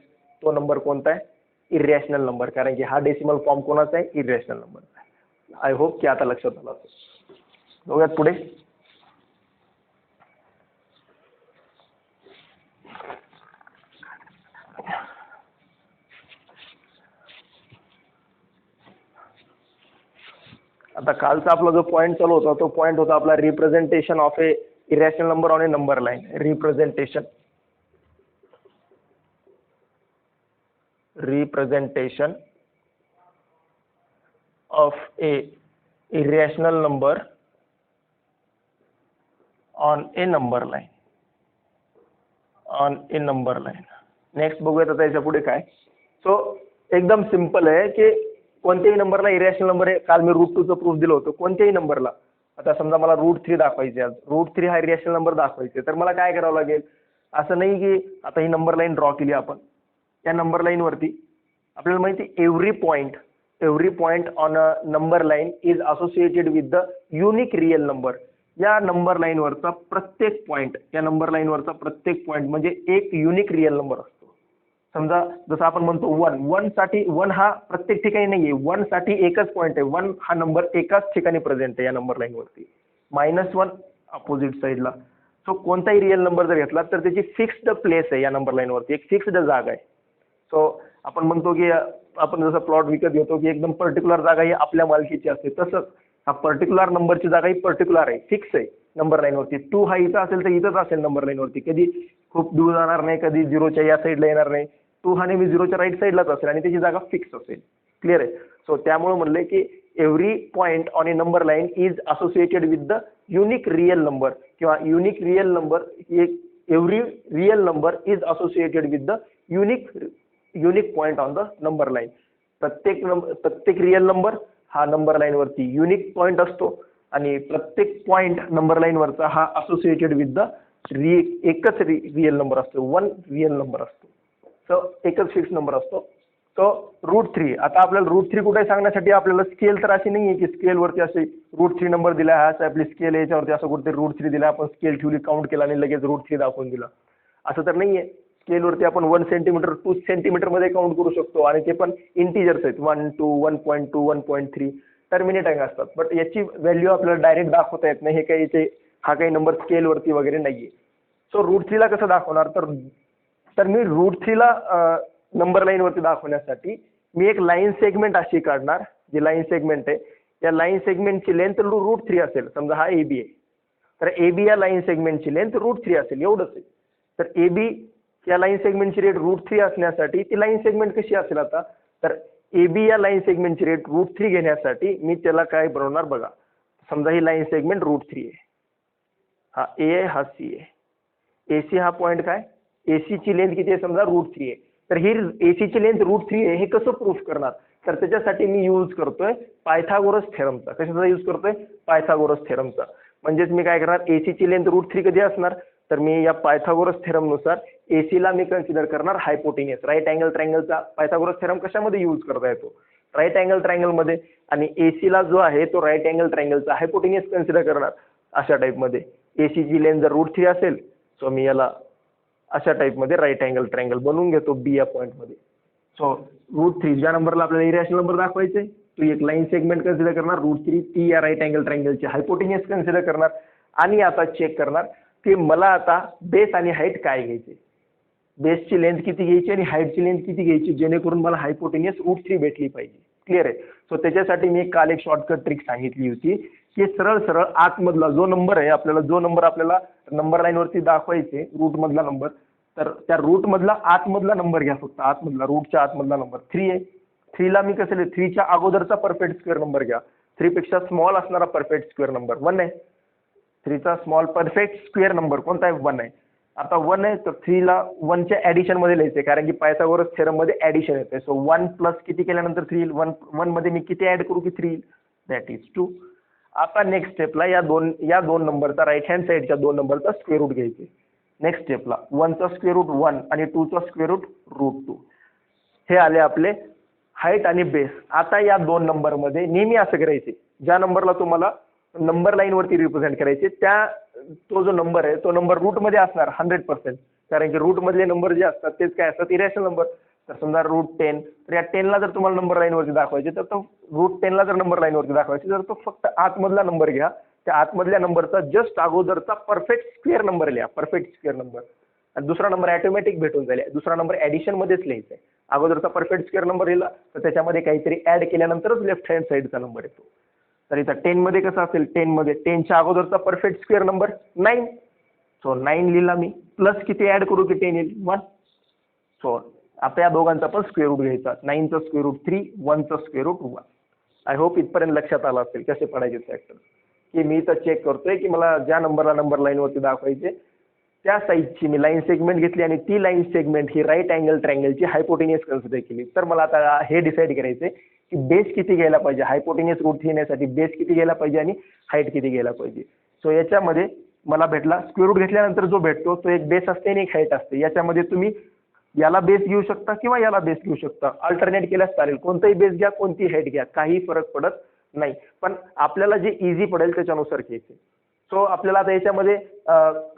S1: तो नंबर कोणता आहे? Irrational number. कारण की हा डेसिमल फॉर्म कोणाचा आहे? Irrational number. आय होप की आता लक्षात आलं असेल. बघूयात पुढे. आता कालचा आपला जो पॉईंट चालू होता तो पॉईंट होता आपला representation of A irrational number on a number line. Representation of a irrational number on a number line. Next बघूयात आता याच्या पुढे काय. सो एकदम सिंपल आहे की कोणत्याही नंबरला इरॅशनल नंबर आहे. काल मी √2चं प्रूफ दिलं होतं. कोणत्याही नंबरला, आता समजा मला √3 दाखवायचे, आज √3 हा इरॅशनल नंबर दाखवायचे, तर मला काय करावं लागेल? असं नाही की आता ही नंबर लाईन ड्रॉ केली आपण, या नंबर लाईन वरती आपल्याला माहिती every point on a number line is associated with the unique real number. या नंबर लाईन वरचा प्रत्येक पॉइंट, म्हणजे एक युनिक रिअल नंबर असतो. समजा जसं आपण म्हणतो 1 साठी 1 हा प्रत्येक ठिकाणी नाहीये. 1 साठी एकच पॉइंट आहे. 1 हा नंबर एकाच ठिकाणी प्रेझेंट आहे या नंबर लाईन वरती. -1 अपोजिट साईडला, सो कोणताही रिअल नंबर जर घेतला तर त्याची फिक्स्ड प्लेस आहे या नंबर लाईनवरती, एक फिक्स्ड जागा आहे. सो आपण म्हणतो की आपण जसं प्लॉट विकत घेतो की एकदम पर्टिक्युलर जागा ही आपल्या मालकीची असते, तसंच हा पर्टिक्युलर नंबरची जागा ही पर्टिक्युलर आहे, फिक्स आहे नंबर लाईनवरती. 2 हा इथं असेल तर इथंच असेल नंबर लाईनवरती, कधी खूप दूर जाणार नाही, कधी 0च्या या साईडला येणार नाही. 2 हा नेहमी 0च्या राईट साईडलाच असेल आणि त्याची जागा फिक्स असेल. क्लिअर आहे. सो त्यामुळे म्हणलंय की every point on a number line is associated with the unique real number, किंवा unique real number, every real number is associated with the unique point on the number line. प्रत्येक real number हा number line वरती unique point असतो आणि प्रत्येक point number line वरचा हा associated with the एकच रिअल नंबर असतो, वन रिअल नंबर असतो. सो एकच फिक्स नंबर असतो. सो √3, आता आपल्याला √3 कुठे सांगण्यासाठी आपल्याला स्केल तर अशी नाही आहे की स्केलवरती असे √3 नंबर दिला, हा आपली स्केल याच्यावरती असं कुठे √3 दिला, आपण स्केल ठेवली, काउंट केला आणि लगेच √3 दाखवून दिला, असं तर नाही आहे. स्केलवरती आपण 1 सेंटीमीटर 2 सेंटीमीटर मध्ये काउंट करू शकतो आणि ते पण इंटिजर्स आहेत, 1 2 1.2 1.3 टर्मिनेटिंग असतात. बट याची व्हॅल्यू आपल्याला डायरेक्ट दाखवता येत नाही, हे काही हा काही नंबर स्केलवरती वगैरे नाहीये. सो √3 कसं दाखवणार, तर मी √3 नंबर लाईन वरती दाखवण्यासाठी मी एक लाईन सेगमेंट अशी काढणार, जी लाईन सेगमेंट आहे या लाईन सेगमेंटची लेंथ √3 असेल. समजा हा AB आहे, तर AB या लाईन सेगमेंटची लेंथ √3 असेल, एवढंच आहे. तर AB या लाईन सेगमेंटची रेट √3 असण्यासाठी ती लाईन सेगमेंट कशी असेल आता, तर AB या लाईन सेगमेंटची रेट √3 घेण्यासाठी मी त्याला काय बनवणार बघा. समजा ही लाईन सेगमेंट √3 आहे, हा A आहे, हा C आहे. AC हा पॉईंट काय, AC ची लेंथ किती आहे समजा √3 आहे. तर ही AC ची लेंथ √3 आहे, हे कसं प्रूफ करणार, तर त्याच्यासाठी मी यूज करतोय पायथागोरस थेरमचा. कशाचा यूज करतोय, पायथागोरस थेरमचा. म्हणजेच मी काय करणार, AC ची लेंथ √3 कधी असणार, तर मी या पायथागोरस थेरम नुसार AC ला मी कन्सिडर करणार हायपोटेनियस. राईट अँगल ट्रायंगलचा पायथागोरस थेरम कशामध्ये यूज करता येतो, राईट अँगल ट्रायंगल मध्ये, आणि AC ला जो आहे तो राईट अँगल ट्रायंगलचा हायपोटेनियस कन्सिडर करणार अशा टाइप मध्ये. AC ची लेंथ जर √3 असेल, सो मी याला अशा टाइप मध्ये राईट अँगल ट्रायंगल बनवून घेतो B या पॉईंट मध्ये. सो √3 ज्या नंबरला आपल्याला इरॅशनल नंबर दाखवायचे, तो एक लाईन सेगमेंट कन्सिडर करणार, √3 ती या राईट अँगल ट्रायंगलची हायपोटेनियस कन्सिडर करणार आणि आता चेक करणार की मला आता बेस आणि हाईट काय घ्यायचे, बेसची लेंथ किती घ्यायची आणि हाईटची लेंथ किती घ्यायची, जेणेकरून मला हायपोटेनियस √3 भेटली पाहिजे. क्लिअर आहे. सो त्याच्यासाठी मी काल एक शॉर्टकट ट्रिक सांगितली होती की सरळ सरळ आतमधला जो नंबर आहे, आपल्याला नंबर लाईन वरती दाखवायचे रूट मधला नंबर, तर त्या रूट मधला आतमधला नंबर घ्या, फक्त आतमधला, रूटच्या आतमधला नंबर 3 आहे. 3 ला मी कसं, 3 च्या अगोदरचा परफेक्ट स्क्वेअर नंबर घ्या, 3 पेक्षा स्मॉल असणारा परफेक्ट स्क्वेअर नंबर 1 आहे. 3 चा स्मॉल परफेक्ट स्क्वेअर नंबर कोणता आहे, 1 आहे. आता 1 आहे तर 3 ला 1 च्या ऍडिशन मध्ये लिहायचे, कारण की पायथागोरस थेरम मध्ये ऍडिशन येते. सो 1 प्लस किती केल्यानंतर 3 येईल, 1 मध्ये मी किती ऍड करू की 3 येईल, दॅट इज 2. आता नेक्स्ट स्टेपला या दोन नंबरचा राईट हँड साईडच्या 2 नंबरचा स्क्वेअर रूट घ्यायचे. नेक्स्ट स्टेपला 1 चा स्क्वेअर रूट 1 आणि 2 चा स्क्वेअर रूट √2. हे आले आपले हाईट आणि बेस. आता या 2 नंबर मध्ये नेहमी असं करायचे, ज्या नंबरला तुम्हाला नंबर लाईन वरती रिप्रेझेंट करायचे, तो जो नंबर आहे तो नंबर रूट मध्ये असणार 100%, कारण की रूट मधले नंबर जे असतात तेच काय असतात, इरॅशनल नंबर. तर समजा √10, तर या 10 ला जर तुम्हाला नंबर लाईन वरती दाखवायचे, तर तो √10 ला जर नंबर लाईन वरती दाखवायचे, तर तो फक्त आतमधला नंबर घ्या, त्या आतमधल्या नंबरचा जस्ट अगोदरचा परफेक्ट स्क्वेअर नंबर लिहा, परफेक्ट स्क्वेअर नंबर. आणि दुसरा नंबर ऑटोमॅटिक भेटून जाईल, दुसरा नंबर ऍडिशन मध्येच लिहायचा आहे. अगोदरचा परफेक्ट स्क्वेअर नंबर लिहिला तर त्याच्यामध्ये काहीतरी ऍड केल्यानंतरच लेफ्ट हँड साईडचा नंबर येतो. तर इथं 10 मध्ये कसं असेल, 10 मध्ये 10 च्या अगोदरचा परफेक्ट स्क्वेअर नंबर 9. सो 9 लिहिला मी, प्लस किती ऍड करू की 10 येईल, 1. सो आता या दोघांचा पण स्क्वेअर रूट घ्यायचा, 9 चा स्क्वेअर रूट 3, 1 चा स्क्वेअर रूट 1. आय होप इथपर्यंत लक्षात आलं असेल कसे पडायचे फॅक्टर, की मी इथं चेक करतोय की मला ज्या नंबरला नंबर लाईन वरती दाखवायचे त्या साईजची मी लाईन सेगमेंट घेतली आणि ती लाईन सेगमेंट ही राईट अँगल ट्रायंगलची हायपोटेनियस कन्सिडर केली. तर मला आता हे डिसाईड करायचंय की बेस किती घ्यायला पाहिजे, हायपोटेनियस √3 येण्यासाठी बेस किती घ्यायला पाहिजे आणि हाईट किती घ्यायला पाहिजे. सो याच्यामध्ये मला भेटला, स्क्वेअर रूट घेतल्यानंतर जो भेटतो तो एक बेस असते आणि एक हाईट असते. याच्यामध्ये तुम्ही याला बेस घेऊ शकता किंवा याला बेस घेऊ शकता, अल्टरनेट केल्यास चालेल, कोणताही बेस घ्या, कोणती हाईट घ्या, काही फरक पडत नाही, पण आपल्याला जे इझी पडेल त्याच्यानुसार घ्यायचे. सो आपल्याला आता याच्यामध्ये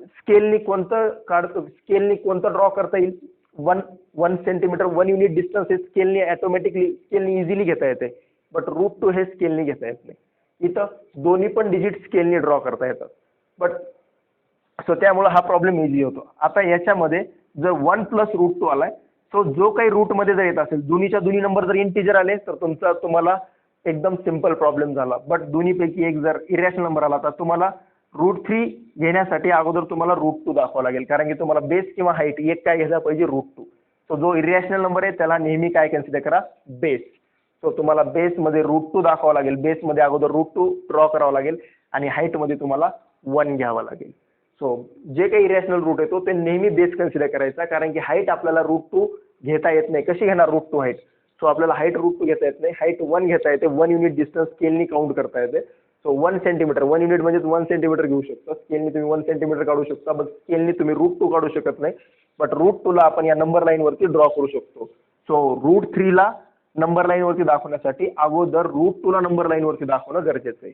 S1: स्केलनी कोणतं ड्रॉ करता येईल, 1 सेंटीमीटर 1 युनिट डिस्टन्स हे स्केलनी इझिली घेता येते, बट √2 हे स्केलनी घेता येत नाही. इथं दोन्ही पण डिजिट स्केलनी ड्रॉ करता येतात, बट सो त्यामुळे हा प्रॉब्लेम इझी होतो. आता याच्यामध्ये जर 1 प्लस रूट 2 आलाय, सो जो काही रूट मध्ये जर येत असेल, दोन्हीच्या दोन्ही नंबर जर इंटिजर आले तर तुम्हाला एकदम सिंपल प्रॉब्लेम झाला. बट दोन्हीपैकी एक जर इरॅशनल नंबर आला तर तुम्हाला √3 घेण्यासाठी अगोदर तुम्हाला √2 दाखवावं लागेल, कारण की तुम्हाला बेस किंवा हाईट एक काय घ्यायला पाहिजे, √2. सो जो इरॅशनल नंबर आहे त्याला नेहमी काय कन्सिडर करा, बेस. सो तुम्हाला बेसमध्ये √2 दाखवावं लागेल, बेसमध्ये अगोदर √2 ड्रॉ करावं लागेल आणि हाईटमध्ये तुम्हाला 1 घ्यावं लागेल. सो जे काही इरॅशनल रूट येतो ते नेहमी बेस कन्सिडर करायचा, कारण की हाईट आपल्याला √2 घेता येत नाही. कशी घेणार √2 हाईट? सो आपल्याला हाईट √2 घेता येत नाही, हाईट 1 घेता येते. 1 युनिट डिस्टन्स स्केलनी काउंट करता येते. सो 1 सेंटीमीटर, 1 युनिट म्हणजे 1 सेंटीमीटर घेऊ शकता. स्केलनी तुम्ही 1 सेंटीमीटर काढू शकता, बट स्केलनी तुम्ही √2 काढू शकत नाही. बट √2 ला आपण या नंबर लाईन वरती ड्रॉ करू शकतो. सो √3 ला नंबर लाईन वरती दाखवण्यासाठी अगोदर √2 ला नंबर लाईन वरती दाखवणं गरजेचं आहे.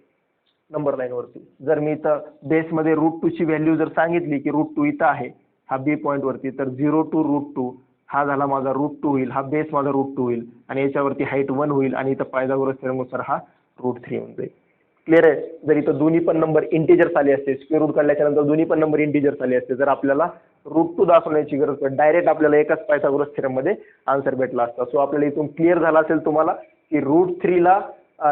S1: नंबर लाईन वरती जर मी इथं बेसमध्ये √2 ची व्हॅल्यू जर सांगितली की √2 इथं आहे हा बी पॉईंट वरती, तर 0 to √2 हा झाला माझा √2 होईल, हा बेस माझा √2 होईल आणि याच्यावरती हाईट 1 होईल आणि इथं पायथागोरस थेरमनुसार हा √3 होऊन जाईल. क्लिअर आहे? जर इथं दोन्ही पण नंबर इंटिजर्स आले असते, स्क्वेअर रूट काढल्याच्या नंतर दोन्ही पण नंबर इंटिजर्स आले असते, जर आपल्याला √2 दाखवण्याची गरज पडली, डायरेक्ट आपल्याला एकाच पायथागोरस थेरम मध्ये आन्सर भेटला असता. सो आपल्याला इथून क्लिअर झाला असेल तुम्हाला की √3 ला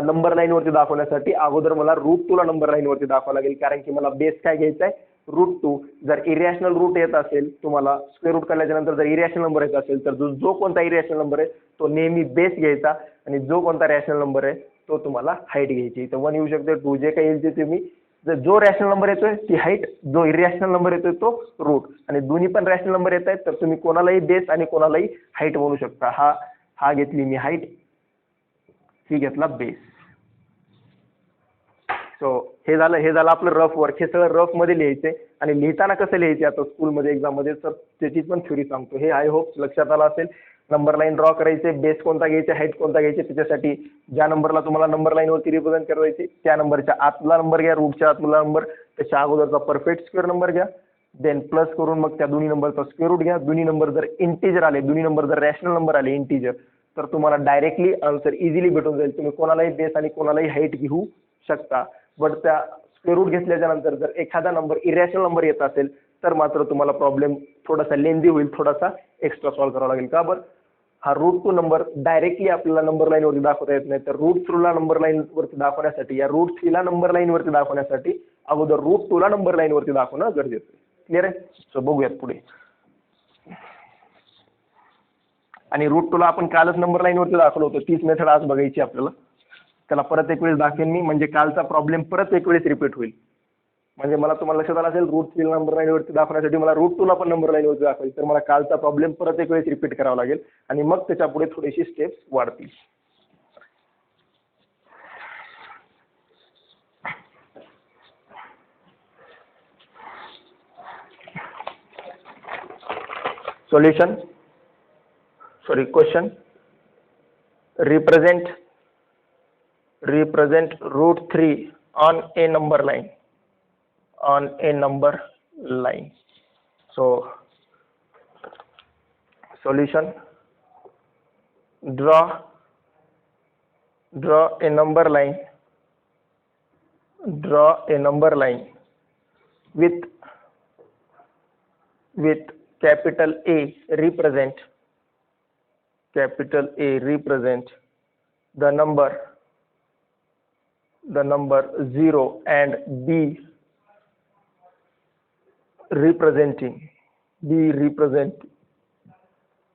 S1: नंबर लाईन वरती दाखवण्यासाठी अगोदर मला √2 ला नंबर लाईन वरती दाखवावं लागेल, कारण की मला बेस काय घ्यायचा आहे, √2. जर इरॅशनल रूट येत असेल तुम्हाला, स्क्वेअर रूट काढल्याच्या नंतर जर इरॅशनल नंबर येत असेल तर जो कोणता इरॅशनल नंबर आहे तो नेहमी बेस घ्यायचा आणि जो कोणता रॅशनल नंबर आहे तो तुम्हाला हाईट घ्यायची. तर 1 येऊ शकते, 2 जे काही येईल ते तुम्ही, जो रॅशनल नंबर येतोय ती हाईट, जो इरॅशनल नंबर येतोय तो रूट, आणि दोन्ही पण रॅशनल नंबर येत आहेत तर तुम्ही कोणालाही बेस आणि कोणालाही हाईट म्हणू शकता. हा घेतली मी हाईट, ही घेतला बेस. सो हे झालं आपलं रफ वर्क. हे सगळं रफ मध्ये लिहायचंय आणि लिहिताना कसं लिहायचे आता स्कूलमध्ये एक्झाममध्ये तर त्याची पण थ्योरी सांगतो. हे आय होप लक्षात आलं असेल. नंबर लाईन ड्रॉ करायचे, बेस कोणता घ्यायचे, हाईट कोणता घ्यायचे, त्याच्यासाठी ज्या नंबरला तुम्हाला नंबर लाईन वरती रिप्रेझेंट करायचे त्या नंबरच्या आतला नंबर घ्या, रूटच्या आतला नंबर, त्याच्या अगोदरचा परफेक्ट स्क्वेअर नंबर घ्या, देन प्लस करून मग त्या दोन्ही नंबरचा स्क्वेअर रूट घ्या. दोन्ही नंबर जर इंटिजर आले, दोन्ही नंबर जर रॅशनल नंबर आले इंटिजर, तर तुम्हाला डायरेक्टली आन्सर इझिली भेटून जाईल. तुम्ही कोणालाही बेस आणि कोणालाही हाईट घेऊ शकता. बट त्या स्क्वेअर रूट घेतल्याच्या नंतर जर एखादा नंबर इरॅशनल नंबर येत असेल तर मात्र तुम्हाला प्रॉब्लेम थोडासा लेंदी होईल, थोडासा एक्स्ट्रा सॉल्व्ह करावा लागेल. का बरं? हा √2 नंबर डायरेक्टली आपल्याला नंबर लाईन वरती दाखवता येत नाही, तर √3 ला नंबर लाईन वरती दाखवण्यासाठी, या √3 ला नंबर लाईन वरती दाखवण्यासाठी अगोदर √2 ला नंबर लाईन वरती दाखवणं गरजेचं आहे. क्लिअर आहे? सो बघूयात पुढे. आणि √2 ला आपण कालच नंबर लाईन वरती दाखवलं होतं, तीच मेथड आज बघायची आपल्याला. त्याला परत एक वेळेस दाखवेन मी, म्हणजे कालचा प्रॉब्लेम परत एक वेळेस रिपीट होईल. म्हणजे मला तुम्हाला लक्षात आलं असेल √3 ला नंबर लाईन वरती दाखवण्यासाठी मला √2 ला पण नंबर लाईन वरती दाखवायची, तर मला कालचा प्रॉब्लेम परत एक वेळेस रिपीट करावा लागेल आणि मग त्याच्या पुढे थोडीशी स्टेप्स वाढतील. Solution, sorry, question. Represent √3 on a number line. So solution: draw a number line with capital A represent the number 0 and B representing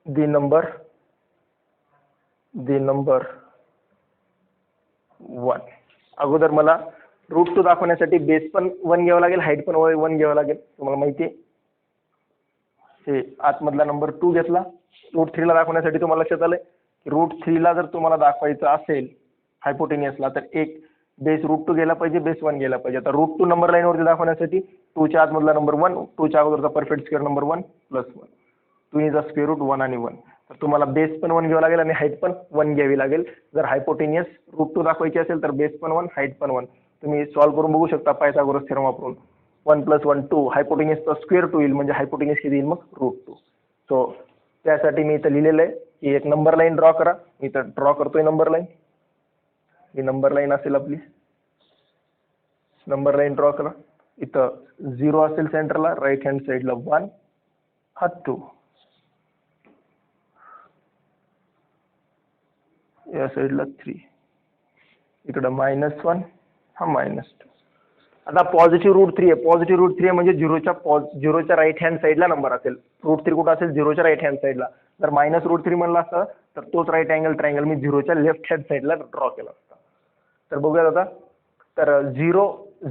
S1: the number 1. अगोदर मला √2 दाखवण्यासाठी बेस पण 1 घ्यावा लागेल, हाईट पण 1 घ्यावा लागेल. तुम्हाला माहिती आहे हे आतमधला नंबर 2 घेतला. √3 ला दाखवण्यासाठी तुम्हाला लक्षात आलंय की √3 ला जर तुम्हाला दाखवायचं असेल हायपोटेनियसला तर एक बेस √2 गेला पाहिजे, बेस 1 गेला पाहिजे. आता √2 नंबर लाईन वरती दाखवण्यासाठी 2 च्या आतमधला नंबर 1, 2 च्या अगोदरचा परफेक्ट स्क्वेअर नंबर 1 प्लस 1, 2 चा स्क्वेअर रूट 1 आणि 1. तर तुम्हाला बेस पण 1 घ्यावा लागेल आणि हाईट पण 1 घ्यावी लागेल. जर हायपोटेनियस √2 दाखवायची असेल तर बेस पण 1, हाईट पण 1. तुम्ही सॉल्व्ह करून बघू शकता पायथागोरस थेरम वापरून. 1 + 1 2, हायपोटेनियसचा स्क्वेअर 2 येईल, म्हणजे हायपोटेनियस किती येईल मग √2. सो त्यासाठी मी इथं लिहिलेलं आहे की एक नंबर लाईन ड्रॉ करा. मी इथं ड्रॉ करतोय नंबर लाईन. ही नंबर लाईन असेल आपली. नंबर लाईन ड्रॉ करा. इथं 0 असेल सेंटरला, राईट हँड साईडला 1, हा 2, या साईडला 3, इकडं -1, हा -2. आता पॉझिटिव्ह रूट 3 आहे. पॉझिटिव्ह रूट 3 म्हणजे झिरोच्या राईट हँड साईडला नंबर असेल. रूट 3 कुठं असेल? 0च्या राईट हँड साईडला. जर -√3 म्हणलं असतं तर तोच राईट अँगल ट्रायंगल मी 0च्या लेफ्ट हँड साईडला ड्रॉ केला असता. तर बघूयात आता. तर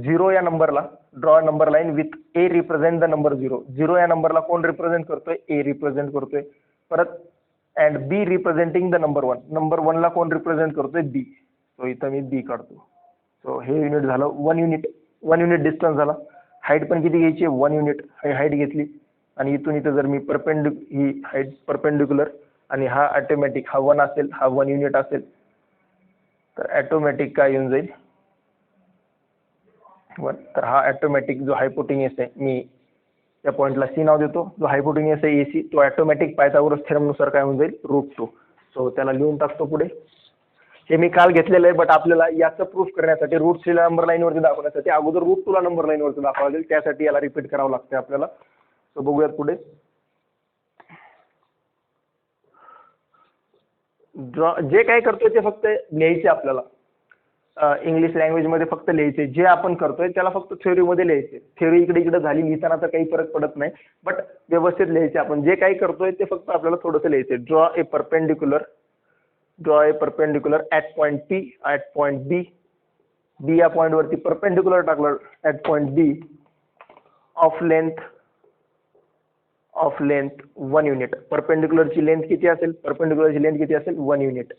S1: 0 या नंबरला draw number line with A represent the number 0. 0 या नंबरला कोण रिप्रेझेंट करतोय? ए रिप्रेझेंट करतोय. परत and B representing the number 1. Number 1 ला कोण रिप्रेझेंट करतोय? बी. सो इथं मी बी काढतो. सो हे युनिट झालं 1 युनिट डिस्टन्स झाला. हाईट पण किती घ्यायची? 1 युनिट हाईट घेतली. आणि इथून इथं जर मी ही हाईट परपेंडिक्युलर आणि हा ऑटोमॅटिक हा 1 असेल, हा 1 युनिट असेल, तर ऑटोमॅटिक काय येऊन जाईल? 1. तर हा ऑटोमॅटिक जो हायपोटेन्यूस आहे, मी या पॉईंटला सी नाव देतो. जो हायपोटेन्यूस आहे एसी, तो ऑटोमॅटिक पायथागोरस थेरम नुसार काय होऊन जाईल? √2. सो त्याला लिहून टाकतो पुढे. हे मी काल घेतलेलं आहे, बट आपल्याला याचं प्रूफ करण्यासाठी √3 ला नंबर लाईनवरती दाखवण्यासाठी अगोदर √2 ला नंबर लाईनवरती दाखवावं लागेल. त्यासाठी याला रिपीट करावं लागतं आपल्याला. सो बघूयात पुढे. जे काय करतोय ते फक्त लिहायचे आपल्याला. इंग्लिश लँग्वेजमध्ये फक्त लिहायचे. जे आपण करतोय त्याला फक्त थ्योरीमध्ये लिहायचे. थ्योरी इकडे इकडे झाली, लिहिताना तर काही फरक पडत नाही, बट व्यवस्थित लिहायचे. आपण जे काही करतोय ते फक्त आपल्याला थोडंसं लिहायचे. Draw a perpendicular at point P, at point B. B या पॉईंट वरती परपेंडिक्युलर टाकलं at point B of length 1 unit. परपेंडिक्युलरची लेंथ किती असेल? 1 unit.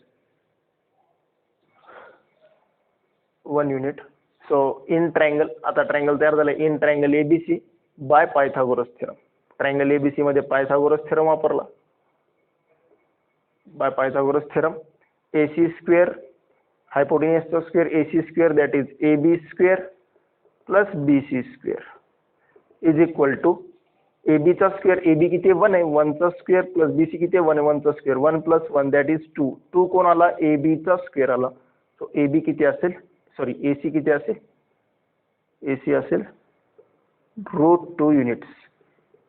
S1: 1 unit. So in triangle, आता ट्रायंगल तयार झालं. In triangle ABC by Pythagoras theorem. Triangle ABC मध्ये पायथागोरस थेरम वापरला. By Pythagoras theorem, AC square, हायपोटेन्यूसचा square AC square, that is AB square plus BC square is equal to AB चा square. AB किती? 1 आहे. 1 चा square plus BC किती? 1 आहे. 1 चा स्क्वेअर. 1 plus 1 that is 2. 2 कोण आला? AB चा स्क्वेअर आला. सो AB किती असेल? सॉरी, AC किती असेल? AC असेल √2 युनिट्स.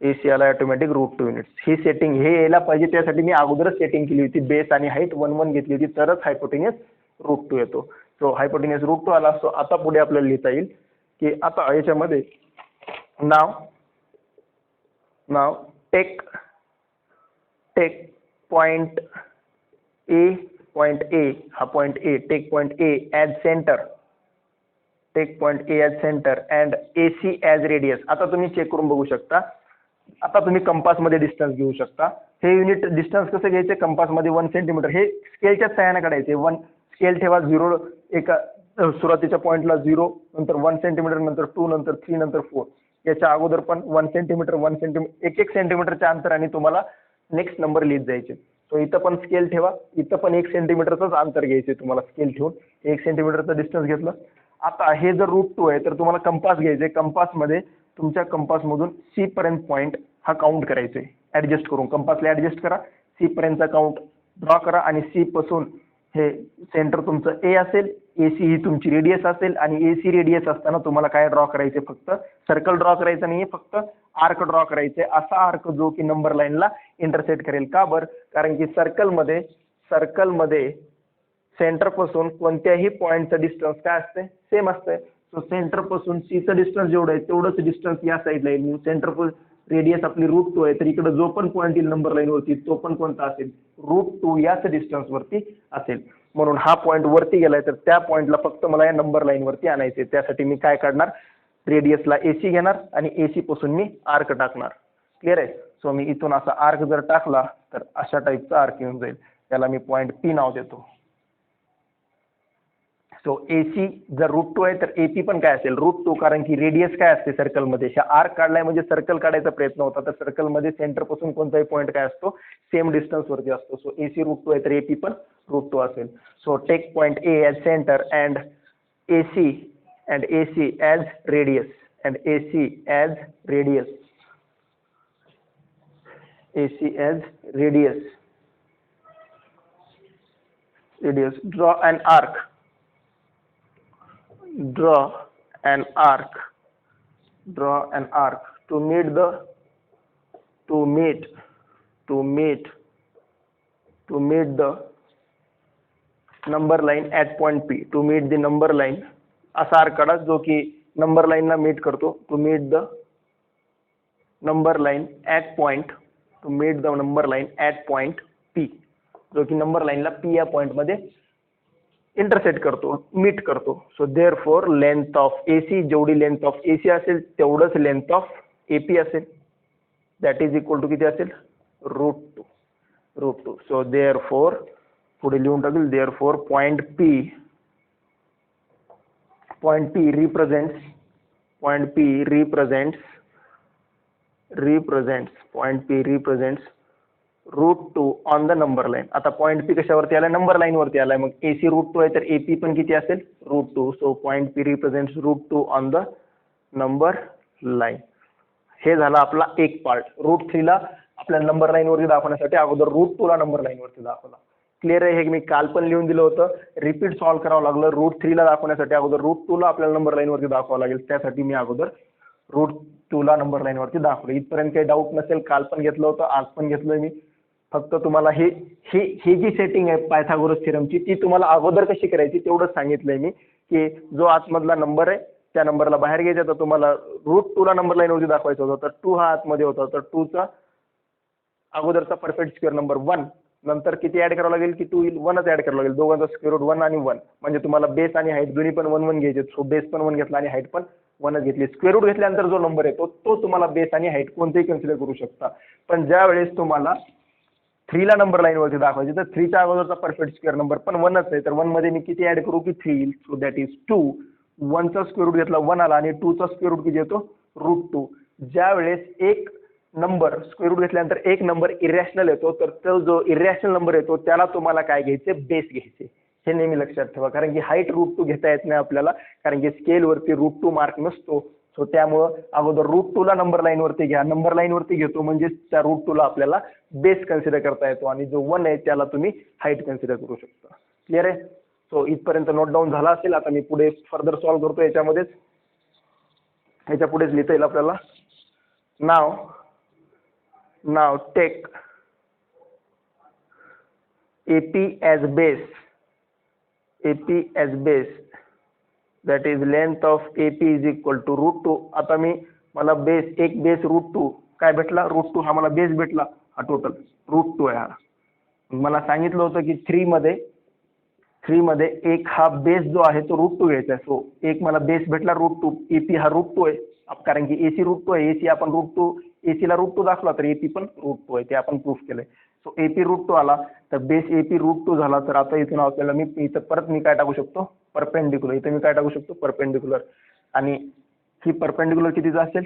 S1: AC आला ऑटोमॅटिक √2 युनिट्स. ही सेटिंग हे यायला पाहिजे, त्यासाठी मी अगोदरच सेटिंग केली होती. बेस आणि हाईट 1 घेतली होती, तरच हायपोटेन्यूस √2 येतो. सो हायपोटेन्यूस √2 आला. सो आता पुढे आपल्याला लिहिता येईल की आता याच्यामध्ये नाव टेक पॉइंट ए, हा point A, take point A as centre, and AC as radius. आता तुम्ही चेक करून बघू शकता. आता तुम्ही कंपास मध्ये डिस्टन्स घेऊ शकता. हे युनिट डिस्टन्स कसं घ्यायचे? कंपास मध्ये 1 सेंटीमीटर. हे स्केलच्या सहाय्याने काढायचे. 1 स्केल ठेवा. 0 एका सुरुवातीच्या पॉईंटला 0, नंतर 1 सेंटीमीटर, नंतर 2, नंतर 3, नंतर 4. याच्या अगोदर पण 1 सेंटीमीटर, 1 सेंटीमीटर, 1 सेंटीमीटरच्या अंतराने तुम्हाला नेक्स्ट नंबर लिहित जायचे. सो इथं पण स्केल ठेवा. इथं पण 1 सेंटीमीटरचंच अंतर घ्यायचे तुम्हाला स्केल ठेवून. 1 सेंटीमीटरचं डिस्टन्स घेतलं. आता हे जर √2 आहे तर तुम्हाला कंपास घ्यायचे. कंपासमध्ये तुमच्या कंपासमधून C पर्यंत पॉईंट हा काउंट करायचे. ऍडजस्ट करून कंपासला ऍडजस्ट करा. C पर्यंतचा काउंट ड्रॉ करा आणि C पासून हे सेंटर तुमचं A असेल. AC ही तुमची रेडियस असेल आणि AC रेडियस असताना तुम्हाला काय ड्रॉ करायचे? फक्त सर्कल ड्रॉ करायचं नाहीये, फक्त आर्क ड्रॉ करायचे. असा आर्क जो की नंबर लाईनला इंटरसेक्ट करेल. का बरं? कारण की सर्कलमध्ये सेंटर पासून कोणत्याही पॉईंटचं डिस्टन्स काय असते? सेम असते. सो सेंटर पासून Cचं डिस्टन्स जेवढं आहे तेवढंच डिस्टन्स या साईडला येईल. सेंटर रेडियस आपली √2 आहे, तर इकडे जो पण पॉईंट येईल नंबर लाईन वरती तो पण कोणता असेल? √2 याच डिस्टन्स वरती असेल. म्हणून हा पॉईंट वरती गेलाय, तर त्या पॉईंटला फक्त मला या नंबर लाईन वरती आणायचे. त्यासाठी मी काय काढणार? रेडियसला AC घेणार आणि AC पासून मी आर्क टाकणार. क्लिअर आहे? सो मी इथून असा आर्क जर टाकला तर अशा टाईपचा आर्क येऊन जाईल. त्याला मी पॉईंट P नाव देतो. सो AC जर √2 आहे तर AP पण काय असेल? √2. कारण की रेडियस काय असते सर्कलमध्ये? आर्क काढलाय म्हणजे सर्कल काढायचा प्रयत्न होता, तर सर्कलमध्ये सेंटर पासून कोणताही पॉईंट काय असतो? सेम डिस्टन्स वरती असतो. सो AC √2 आहे तर AP पण √2 असेल. So take point A as centre and AC as radius, AC as radius. Draw an arc draw an arc to meet the number line at point P. To meet the number line, असा arc काढा जो की number line ला meet करतो. To meet the number line at point P, जो की number लाईनला P या पॉइंट मध्ये इंटरसेक्ट करतो, मीट करतो. So therefore length of AC, जेवढी लेंथ ऑफ AC असेल तेवढंच लेंथ ऑफ AP असेल. दॅट इज इक्वल टू किती असेल? Root two. सो देअरफॉर पुढे लिहून टाकेल, therefore point P represents root two on the number line. आता पॉइंट P कशावरती आलाय? नंबर लाईन वरती आलाय. मग AC रूट टू आहे तर AP पण किती असेल? Root two. So point P represents root two on the number line. हे झालं आपला एक पार्ट. रूट 3 ला आपल्या नंबर लाईन वरती दाखवण्यासाठी अगोदर रूट 2 ला नंबर लाईन वरती दाखवला. क्लिअर आहे? हे मी काल पण लिहून दिलं होतं. रिपीट सॉल्व्ह करावं लागलं. रूट 3 ला दाखवण्यासाठी अगोदर रूट 2 ला आपल्याला नंबर लाईन वरती दाखवावं लागेल. त्यासाठी मी अगोदर रूट 2 ला नंबर लाईन वरती दाखवलं. इथपर्यंत काही डाऊट नसेल. काल पण घेतलं होतं, आज पण घेतलंय मी. फक्त तुम्हाला ही जी सेटिंग आहे पायथागोरस थेरमची ती तुम्हाला अगोदर कशी करायची तेवढंच सांगितलंय मी, की जो आतमधला नंबर आहे त्या नंबरला बाहेर घ्यायचा. तर तुम्हाला रूट 2 ला नंबर लाईन वरती दाखवायचा होता, तर 2 हा आतमध्ये होता, तर 2 चा अगोदरचा परफेक्ट स्क्वेअर नंबर 1, नंतर किती ऍड करावं लागेल? की 2 येईल, 1च ऍड करावं लागेल. दोघांचा स्क्वेअर रूट 1 आणि 1, म्हणजे तुम्हाला बेस आणि हाईट दोन्ही पण 1 1 घ्यायचे. सो बेस पण 1 घेतला आणि हाईट पण 1च घेतली. स्क्वेअर रूट घेतल्यानंतर जो नंबर येतो तो तुम्हाला बेस आणि हाईट कोणतेही कन्सिडर करू शकता. पण ज्या वेळेस तुम्हाला 3 ला नंबर लाईन वरती दाखवायची तर 3 च्या अगोदरचा परफेक्ट स्क्वेअर नंबर पण 1च आहे, तर 1 मध्ये मी किती ऍड करू? की 3 येईल. So that is 2. 1 चा स्क्वेअर रूट घेतला 1 आला आणि 2 चा स्क्वेअर रूट किती येतो? रूट 2. ज्या वेळेस एक नंबर स्क्वेअर रूट घेतल्यानंतर एक नंबर इरॅशनल येतो, तर तो जो इरॅशनल नंबर येतो त्याला तुम्हाला काय घ्यायचे? बेस घ्यायचे. हे नेहमी लक्षात ठेवा, कारण की हाईट रूट 2 घेता येत नाही आपल्याला, कारण की स्केल वरती रूट 2 मार्क नसतो. सो त्यामुळं अगोदर रूट 2 ला नंबर लाईन वरती घ्या. नंबर लाईन वरती घेतो म्हणजे त्या रूट 2 ला आपल्याला बेस कन्सिडर करता येतो आणि जो 1 आहे त्याला तुम्ही हाईट कन्सिडर करू शकता. क्लिअर आहे? सो इथपर्यंत नोट डाऊन झाला असेल. आता मी पुढे फर्दर सॉल्व्ह करतो. ह्याच्या पुढेच लिहिता येईल आपल्याला. नाव take AP as base, that is length of AP is equal to root 2. आता मला एक बेस रूट 2 काय भेटला? रूट 2 हा मला बेस भेटला. हा टोटल रूट 2 आहे. हा मला सांगितलं होतं की 3 मध्ये एक हा बेस जो आहे तो रूट 2 घ्यायचा आहे. सो एक मला बेस भेटला रूट 2. AP हा रूट 2 आहे, कारण की AC रूट 2 आहे. AC आपण रूट 2, AC ला रूट 2 दाखवला तर AP पण रूट 2 आहे, ते आपण प्रूफ केलंय. सो AP रूट 2 आला तर बेस AP रूट 2 झाला. तर आता इथून आपल्याला इथं परत मी काय टाकू शकतो? परपेंडिक्युलर. इथे मी काय टाकू शकतो? परपेंडिक्युलर. आणि ही परपेंडिक्युलर कितीचा असेल?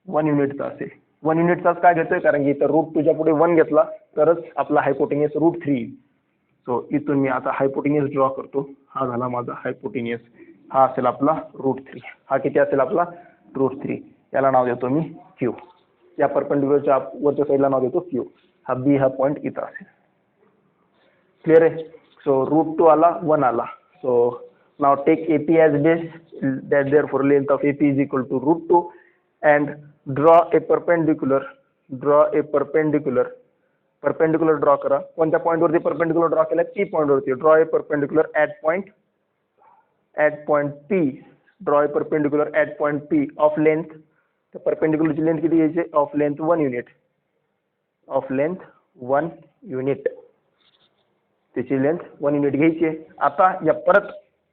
S1: 1 युनिटचा असेल. 1 युनिटचाच काय घेतोय? कारण की इथं रूट 2 च्या पुढे 1 घेतला तरच आपला हायपोटेनियस रूट 3 येईल. सो इथून मी आता हायपोटेनियस ड्रॉ करतो. हा झाला माझा हायपोटेनियस. हा असेल आपला रूट 3. हा किती असेल आपला? रूट 3. याला नाव देतो मी Q. या परपेंडिक्युलरच्या वरच्या साईडला नाव देतो Q. हा B हा पॉईंट इथं असेल. क्लिअर आहे? सो रूट 2 आला, 1 आला. So now take AP as base, that therefore length of AP is equal to root 2 and draw a perpendicular. Perpendicular draw करा. कोणत्या पॉईंट वरती परपेंडिक्युलर ड्रॉ केला? P पॉईंट वरती. Draw a perpendicular at point P. Draw a perpendicular at point P of length. तर परपेंडिक्युलरची length किती घ्यायची? Of length 1 unit. त्याची लेंथ 1 युनिट घ्यायची आहे. आता या परत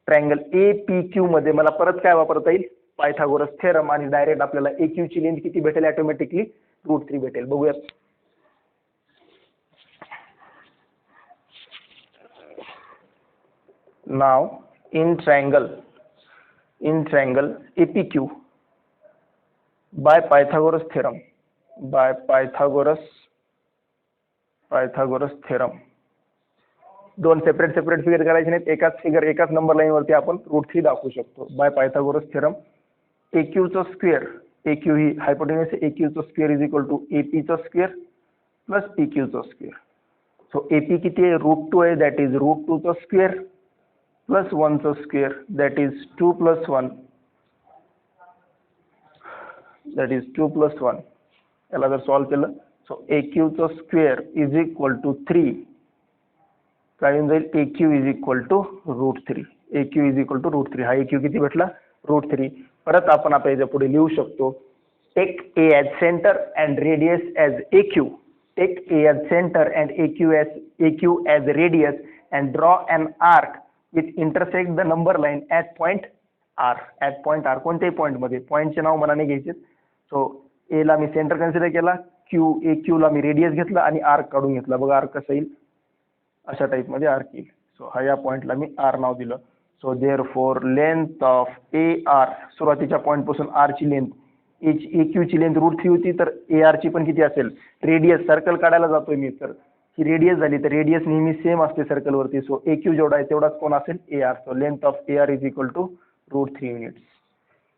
S1: ट्रायंगल APQ मध्ये मला परत काय वापरता येईल? Pythagoras theorem. आणि डायरेक्ट आपल्याला AQ ची लेंथ किती भेटेल? ऑटोमॅटिकली रूट 3 भेटेल. बघूयात. Now in triangle APQ by Pythagoras theorem, दोन सेपरेट फिगर करायचे नाहीत. एकाच नंबर लाईन वरती आपण रूट 3 दाखवू शकतो. बाय पायथागोरस थेरम AQ चा स्क्वेअर, AQ ही हायपोटेन्यूस आहे, AQ चा square is equal to AP चा स्क्वेअर प्लस PQ चा स्क्वेअर. सो AP किती आहे? रूट 2 आहे, दॅट इज रूट 2 चा स्क्वेअर प्लस 1 चा square, that is 2 plus 1, that is 2 + 1. याला जर सॉल्व्ह केलं सो AQ चा स्क्वेअर इज इक्वल टू 3. काय येऊन जाईल AQ is equal to √3. AQ is equal to √3. हा AQ किती भेटला √3. परत आपण आता याच्या पुढे लिहू शकतो take A as center and radius as AQ. Take A as center and AQ as radius and draw an arc which intersect the number line at point R. At point R कोणत्याही point मध्ये पॉइंटचे नाव मनाने घ्यायचे. So A ला मी centre consider केला, AQ ला मी radius घेतला आणि arc काढून घेतला. बघा आर्क कसं येईल अशा टाइप मध्ये आर्क येईल. सो हा या पॉइंटला मी R नाव दिलं. So therefore length of AR सुरुवातीच्या पॉइंट पासून R ची लेंथ AQ ची लेंथ √3 होती तर AR ची पण किती असेल रेडियस सर्कल काढायला जातोय मी तर ही रेडियस झाली तर रेडियस नेहमी सेम असते सर्कल वरती. सो AQ जेवढा आहे तेवढाच कोण असेल AR. So length of AR is equal to √3 units.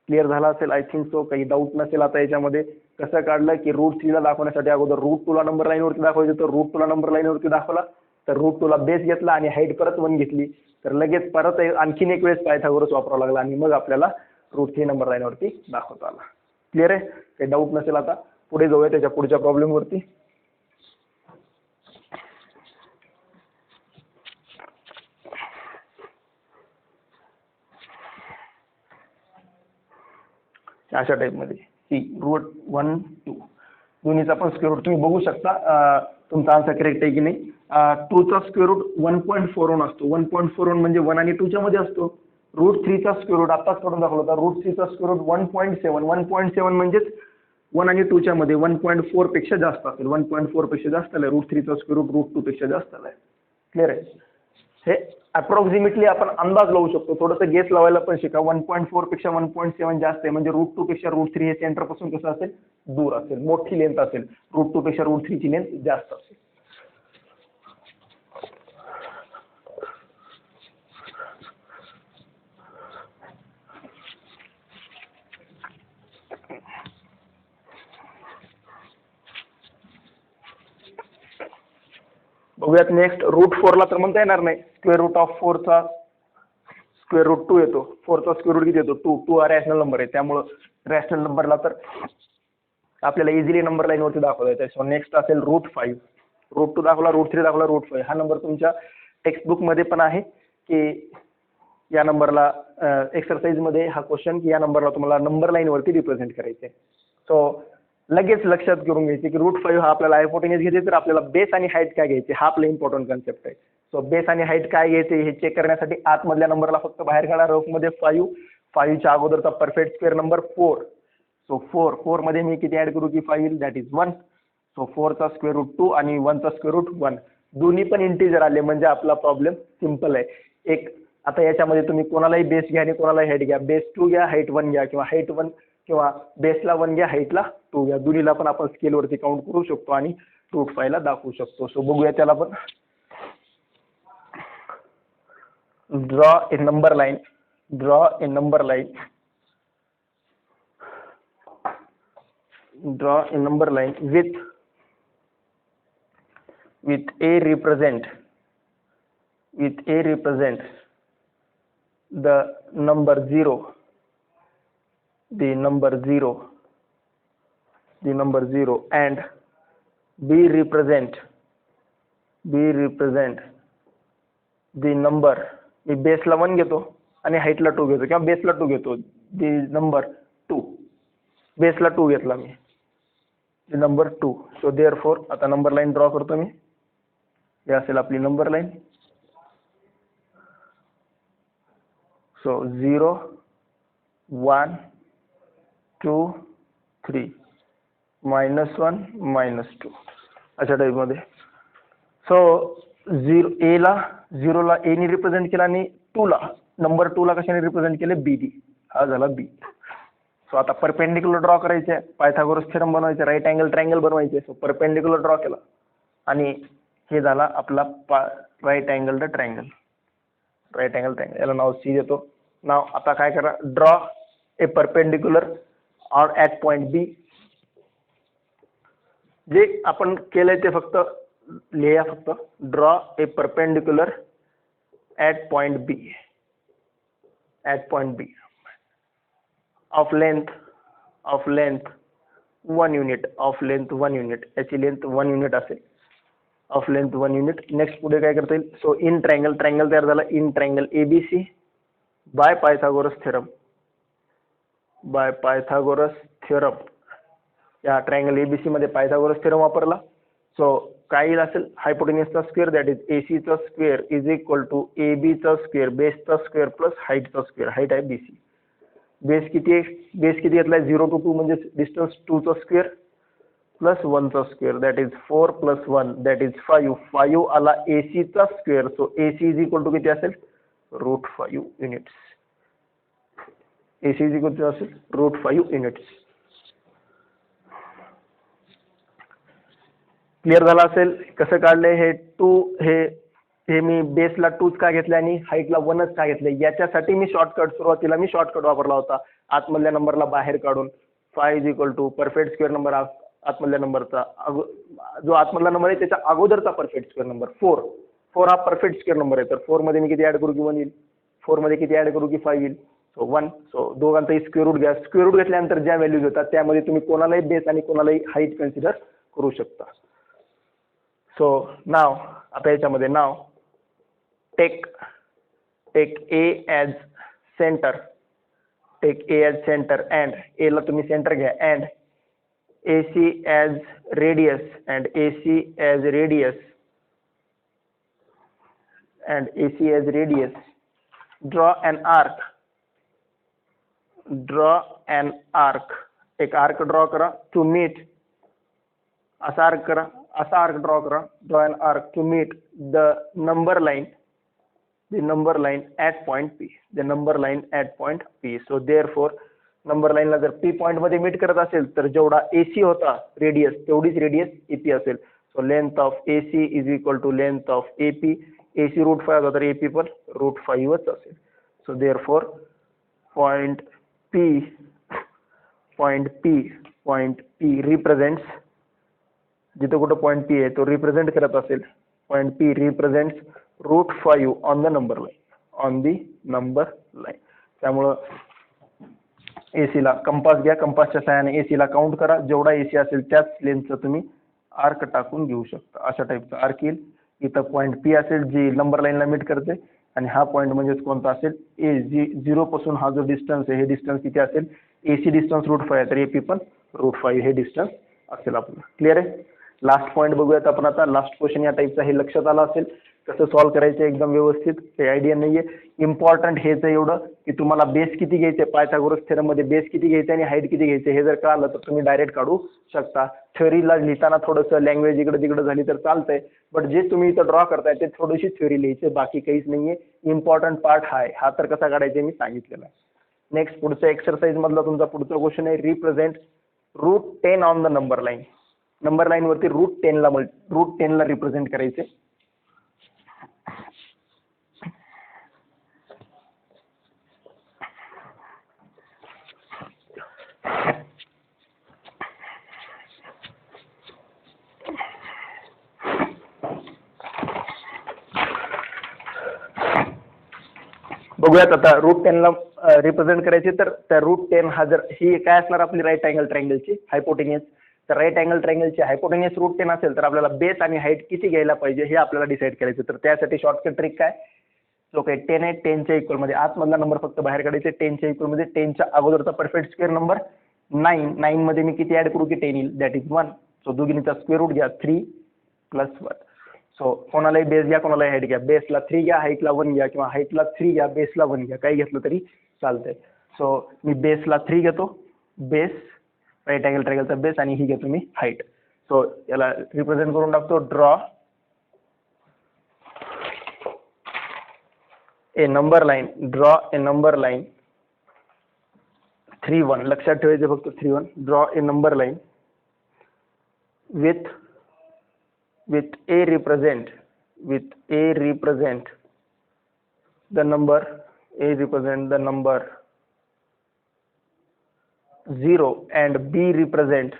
S1: Clear झाला असेल आय थिंक सो. काही डाऊट नसेल आता याच्यामध्ये. कसं काढलं की √3 ला दाखवण्यासाठी अगोदर √2 ला नंबर लाईन वरती दाखवायचं तर √2 ला नंबर लाईन वरती दाखवला तर √2 ला बेस घेतला आणि हाईट परत 1 घेतली तर लगेच परत आणखीन एक वेळेस पायथागोरस वापरावा लागला आणि मग आपल्याला √3 नंबर लाईन वरती दाखवता आला. क्लिअर आहे. काही डाऊट नसेल आता पुढे जाऊया त्याच्या पुढच्या प्रॉब्लेम वरती. अशा टाइप मध्ये सी √1 2 दोन्हीचा पण स्क्वेअर रूट तुम्ही बघू शकता. तुमचा आन्सर करेक्ट आहे की नाही. 2 चा स्क्वेअर रूट 1.41 असतो. 1.41 म्हणजे 1 आणि 2 च्या मध्ये असतो. √3 चा स्क्वेअर रूट आताच करून दाखवला होता. √3 चा स्क्वेअर रूट 1.7. 1.7 म्हणजेच 1 आणि 2 च्या मध्ये 1.4 पेक्षा जास्त असेल. 1.4 पेक्षा जास्त आलाय. √3 चा स्क्वेअर रूट √2 पेक्षा जास्त आलाय. क्लिअर आहे. हे अप्रॉक्सिमेटली आपण अंदाज लावू शकतो. थोडंसं गेस लावायला पण शिका. 1.4 पेक्षा 1.7 जास्त आहे म्हणजे √2 पेक्षा √3 हे सेंटर पासून कसं असेल दूर असेल, मोठी लेंथ असेल. √2 पेक्षा √3 ची लेंथ जास्त असेल. बघूयात नेक्स्ट. √4 ला तर म्हणता येणार नाही. स्क्वेअर रूट ऑफ 4 चा स्क्वेअर रूट 2 येतो. 4 चा स्क्वेअर रूट किती येतो 2. 2 हा रॅशनल नंबर आहे त्यामुळं रॅशनल नंबरला तर आपल्याला इझिली नंबर लाईन वरती दाखवता येते. सो नेक्स्ट असेल √5. √2 दाखवला, √3 दाखवला, √5. हा नंबर तुमच्या टेक्स्टबुक मध्ये पण आहे की या नंबरला एक्सरसाइज मध्ये हा क्वेश्चन की या नंबरला तुम्हाला नंबर लाईन वरती रिप्रेझेंट करायचे. सो लगेच लक्षात करून घ्यायचे की √5 हा आपल्याला हायपोटेनस घ्यायचे तर आपल्याला बेस आणि हाईट काय घ्यायचे हा आपला इम्पॉर्टंट कन्सेप्ट आहे. सो बेस आणि हाईट काय घ्यायचे हे चेक करण्यासाठी आतमधल्या नंबरला फक्त बाहेर काढा. रफ मध्ये 5 च्या अगोदरचा परफेक्ट स्क्वेअर नंबर 4. सो 4 मध्ये मी किती ऍड करू की 5 येईल दॅट इज 1. सो 4 चा स्क्वेअर रूट 2 आणि 1 चा स्क्वेअर रूट 1 दोन्ही पण इंटिजर आले म्हणजे आपला प्रॉब्लेम सिम्पल आहे. एक आता याच्यामध्ये तुम्ही कोणालाही बेस घ्या आणि कोणालाही हाईट घ्या. बेस 2 घ्या, हाईट 1 घ्या किंवा हाईट 1 किंवा बेसला 1 घ्या, हाईटला 2 घ्या. दोन्हीला पण आपण स्केलवरती काउंट करू शकतो आणि √5 ला दाखवू शकतो. सो बघूया त्याला पण. Draw a number line. Draw a number line. Draw a number line with A represent the number 0, and B represent the number. मी बेसला 1 घेतो आणि हाईटला 2 घेतो किंवा बेसला 2 घेतो. the number 2 बेसला 2 घेतला मी. नंबर 2. सो देअरफॉर आता नंबर लाईन ड्रॉ करतो मी. हे असेल आपली नंबर लाईन. सो 0 1 2 3 -1 -2 अशा टाइप मध्ये. सो 0 ला A ने रिप्रेझेंट केला आणि 2 ला नंबर 2 ला कशाने रिप्रेझेंट केले B. हा झाला B. सो आता परपेंडिक्युलर ड्रॉ करायचे, पायथागोरस थेरम बनवायचे, राईट अँगल ट्रायंगल बनवायचे. सो परपेंडिक्युलर ड्रॉ केला आणि हे झाला आपला राईट अँगल ट्रायंगल. याला नाव C देतो. नाव आता काय करा, draw a perpendicular on at point B. जे आपण केलंय ते फक्त लिहा. फक्त draw a perpendicular at point B of of length 1 unit, of length 1 unit, याची लेंथ 1 युनिट असेल, ऑफ लेंथ 1 युनिट. नेक्स्ट पुढे काय करता येईल, सो इन ट्रायंगल, ट्रायंगल तयार झाला, in triangle ABC by Pythagoras theorem, by Pythagoras theorem, या triangle ABC मध्ये पायथागोरस थेरम वापरला. सो काय येईल असेल, हायपोटेन्यूसचा स्क्वेअर दॅट इज एसी चा square is equal to AB चा स्क्वेअर बेसचा स्क्वेअर प्लस हाईटचा स्क्वेअर, हाईट आहे बीसी. बेस किती आहे, बेस किती घेतलाय 0 to 2 म्हणजे डिस्टन्स 2 चा स्क्वेअर प्लस 1 चा square that is 4 plus 1 that is 5, 5 आला एसी चा square, so AC is equal to किती असेल, √5 units. AC is equal to असेल √5 युनिट्स. क्लिअर झाला असेल कसं काढलंय हे 2, हे मी बेसला 2च का घेतले आणि हाईटला 1च का घेतले, याच्यासाठी मी शॉर्टकट, सुरुवातीला मी शॉर्टकट वापरला होता आतमधल्या नंबरला बाहेर काढून. 5 is equal to perfect square number आतमधल्या नंबरचा, जो आतमधला नंबर आहे त्याच्या अगोदरचा परफेक्ट स्क्वेअर नंबर 4, 4 हा परफेक्ट स्क्वेअर नंबर आहे, तर 4 मध्ये मी किती ऍड करू की 1 येईल, 4 मध्ये किती ऍड करू की 5 येईल, सो 1. सो दोघांचाही स्क्वेअर रूट घ्या, स्क्वेअर रूट घेतल्यानंतर ज्या व्हॅल्यूज होतात त्यामध्ये तुम्ही कोणालाही बेस आणि कोणालाही हाईट कन्सिडर करू शकता. सो नाव, आता याच्यामध्ये नाव take A as center, take A as centre and एला तुम्ही सेंटर घ्या, and AC as radius and AC as radius and AC as radius. Draw an arc. Draw an arc. एक arc draw करा to meet. असा arc करा, असा arc draw करा. Draw an arc to meet the number line. The number line at point P. The number line at point P. So therefore number लाईनला जर P point मध्ये meet करत असेल तर जेवढा एसी होता रेडियस तेवढीच रेडियस एपी असेल. So length of AC is equal to length of AP. AC √5 होता तर एपी पण √5च असेल. So therefore point P represents, जिथे कुठं पॉइंट पी आहे तो रिप्रेझेंट करत असेल, point P represents √5 on the number line, on the number line. त्यामुळं एसी ला कंपास घ्या, कंपासच्या सहाय्याने एसी ला काउंट करा, जेवढा एसी असेल त्याच लेंथचं तुम्ही आर्क टाकून घेऊ शकता. अशा टाईपचं आर्क येईल. इथं पॉईंट पी असेल जी नंबर लाईनला मीट करते आणि हा पॉईंट म्हणजेच कोणता असेल ए, जी 0 पासून हा जो डिस्टन्स आहे हे डिस्टन्स किती असेल, एसी डिस्टन्स √5 आहे तर एपी पण √5 हे डिस्टन्स असेल आपलं. क्लिअर आहे. लास्ट पॉईंट बघूयात आपण आता. लास्ट क्वेश्चन या टाईपचा, हे लक्षात आलं असेल कसं सॉल्व्ह करायचं एकदम व्यवस्थित, काही आयडिया नाहीये. इम्पॉर्टंट हेच एवढं की तुम्हाला बेस किती घ्यायचे, पायथागोरस थेरम मध्ये बेस किती घ्यायचे आणि हाईट किती घ्यायचे हे जर कळलं तर तुम्ही डायरेक्ट काढू शकता. थ्योरीला लिहिताना थोडंसं लँग्वेज इकडे तिकडे झाली तर चालतंय, बट जे तुम्ही इथं ड्रॉ करताय ते थोडीशी थ्योरी लिहायची, बाकी काहीच नाहीये. इम्पॉर्टंट पार्ट हा तर कसा काढायचा मी सांगितलेला आहे. नेक्स्ट पुढचा एक्सरसाइज मधला तुमचा पुढचा क्वेश्चन आहे, represent √10 on the number line. Number line वरती √10 ला रिप्रेझेंट करायचे. बघूयात आता √10 ला रिप्रेझेंट करायचे, तर त्या √10 हा जर ही काय असणार आपली राईट अँगल ट्रायंगलची हायपोटेनियस, तर राईट अँगल ट्रायंगलची हायपोटेनियस √10 असेल तर आपल्याला बेस आणि हाईट किती घ्यायला पाहिजे हे आपल्याला डिसाईड करायचं. तर त्यासाठी शॉर्टकट ट्रिक काय, जो काही 10 आहे 10च्या इक्वल मध्ये आतमधला नंबर फक्त बाहेर काढायचे. 10च्या इक्वल मध्ये 10च्या अगोदरचा परफेक्ट स्क्वेअर नंबर 9 मध्ये मी किती ऍड करू की 10 येईल, दॅट इज 1. सो दोघींचा स्क्वेअर रूट घ्या 3 + 1. सो कोणालाही बेस घ्या कोणालाही हाईट घ्या, बेसला 3 घ्या हाईटला 1 घ्या किंवा हाईटला 3 घ्या बेसला 1 घ्या, काही घेतलं तरी चालतंय. सो मी बेसला 3 घेतो, बेस राईट अँगल ट्रायंगलचा बेस, आणि ही घेतो मी हाईट. सो याला रिप्रेझेंट करून टाकतो. Draw a number line, draw a number line 3 1, लक्षात ठेवायचं फक्त 3 1. Draw a number line with A represent the number 0 and B represent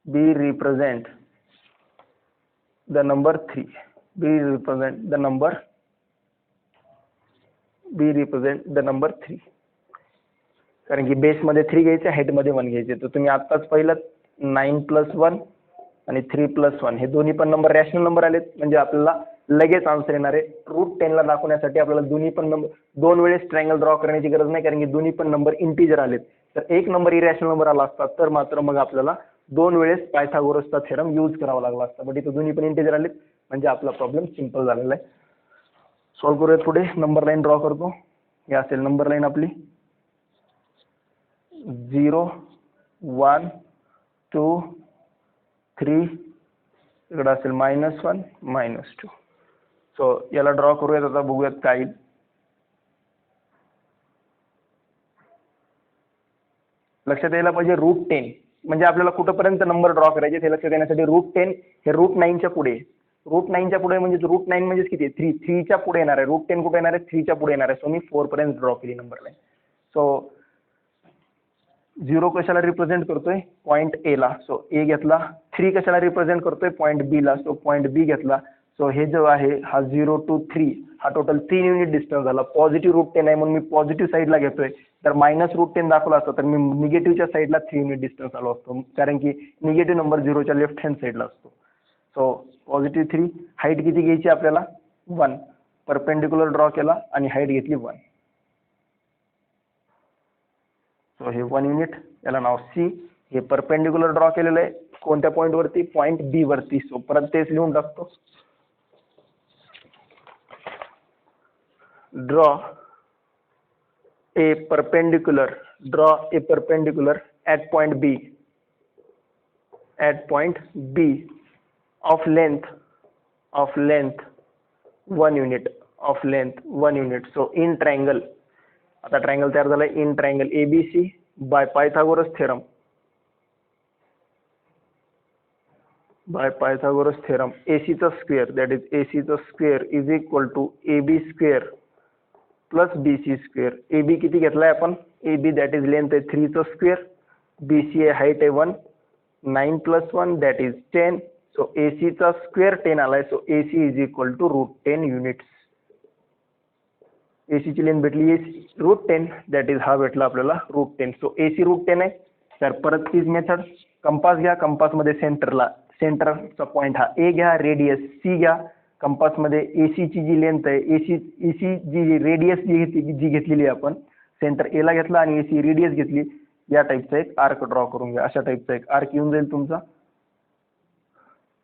S1: the number 3. B represent the number 3. कारण की बेसमध्ये 3 घ्यायचे, हाईटमध्ये 1 घ्यायचे. तर तुम्ही आत्ताच पहिलं 9 + 1 आणि 3 + 1 हे दोन्ही पण नंबर रॅशनल नंबर आलेत, म्हणजे आपल्याला लगेच आन्सर येणार आहे. √10 ला दाखवण्यासाठी आपल्याला दोन्ही पण नंबर 2 वेळेस ट्रायंगल ड्रॉ करण्याची गरज नाही, कारण की दोन्ही पण नंबर इंटिजर आलेत. तर एक नंबर इरॅशनल नंबर आला असता तर मात्र मग आपल्याला 2 वेळेस पायथागोरसचा थेरम यूज करावा लागला असता. बट इथं दोन्ही पण इंटिजर आलेत, म्हणजे आपला प्रॉब्लेम सिंपल झालेला आहे. सॉल्व्ह करूयात पुढे. नंबर लाईन ड्रॉ करतो. हे असेल नंबर लाईन आपली 0 1 2 3, इकडे असेल -1 -2. सो याला ड्रॉ करूयात. आता बघूयात काय येईल. लक्षात यायला पाहिजे √10 म्हणजे आपल्याला कुठपर्यंत नंबर ड्रॉ करायचे हे लक्षात येण्यासाठी √10 हे √9च्या पुढे. √9च्या पुढे म्हणजे √9 म्हणजे किती? 3 च्या पुढे येणार आहे. √10 कुठे येणार आहे? 3 च्या पुढे येणार आहे. सो मी 4 पर्यंत ड्रॉ केली नंबर लाईन. सो 0 कशाला रिप्रेझेंट करतोय? पॉईंट ए ला. सो ए घेतला. 3 कशाला रिप्रेझेंट करतोय? पॉईंट बी ला. सो पॉईंट बी घेतला. सो हे जो आहे हा 0 to 3 हा टोटल 3 युनिट डिस्टन्स झाला. पॉझिटिव्ह √10 आहे म्हणून मी पॉझिटिव्ह साईडला घेतोय. तर -√10 दाखवला असता तर मी निगेटिव्हच्या साईडला 3 युनिट डिस्टन्स आलो असतो, कारण की निगेटिव्ह नंबर 0च्या लेफ्ट हँड साईडला असतो. So positive 3. हाईट किती घ्यायची आपल्याला? 1. परपेंडिक्युलर ड्रॉ केला आणि हाईट घेतली 1. सो हे 1 युनिट, याला नाव सी. हे परपेंडिक्युलर ड्रॉ केलेलं आहे कोणत्या पॉईंट वरती? पॉईंट बी वरती. सो परत तेच लिहून टाकतो. Draw a perpendicular at point B of length 1 unit. So in triangle, आता ट्रायंगल तयार झालाय. In triangle ABC by Pythagoras theorem AC चा स्क्वेअर, that is AC चा square is equal to AB square plus BC square. AB किती घेतलाय आपण? AB that is length आहे 3 चा स्क्वेअर, BC आहे हाईट आहे 1, 9 + 1 दॅट इज 10. सो AC चा स्क्वेअर 10 आलाय. So AC is equal to √10 units. AC ची लेंथ भेटली √10, दॅट इज हा भेटला आपल्याला √10. सो AC √10 आहे. तर परत तीच मेथड. कंपास घ्या. कंपासमध्ये सेंटरचा पॉईंट हा A घ्या, रेडियस C घ्या. कंपासमध्ये AC ची जी लेंथ आहे, AC जी रेडियस जी घेतलेली आहे आपण, सेंटर A ला घेतला आणि AC रेडियस घेतली. या टाईपचा एक आर्क ड्रॉ करून घ्या. अशा टाईपचा एक आर्क येऊन जाईल तुमचा.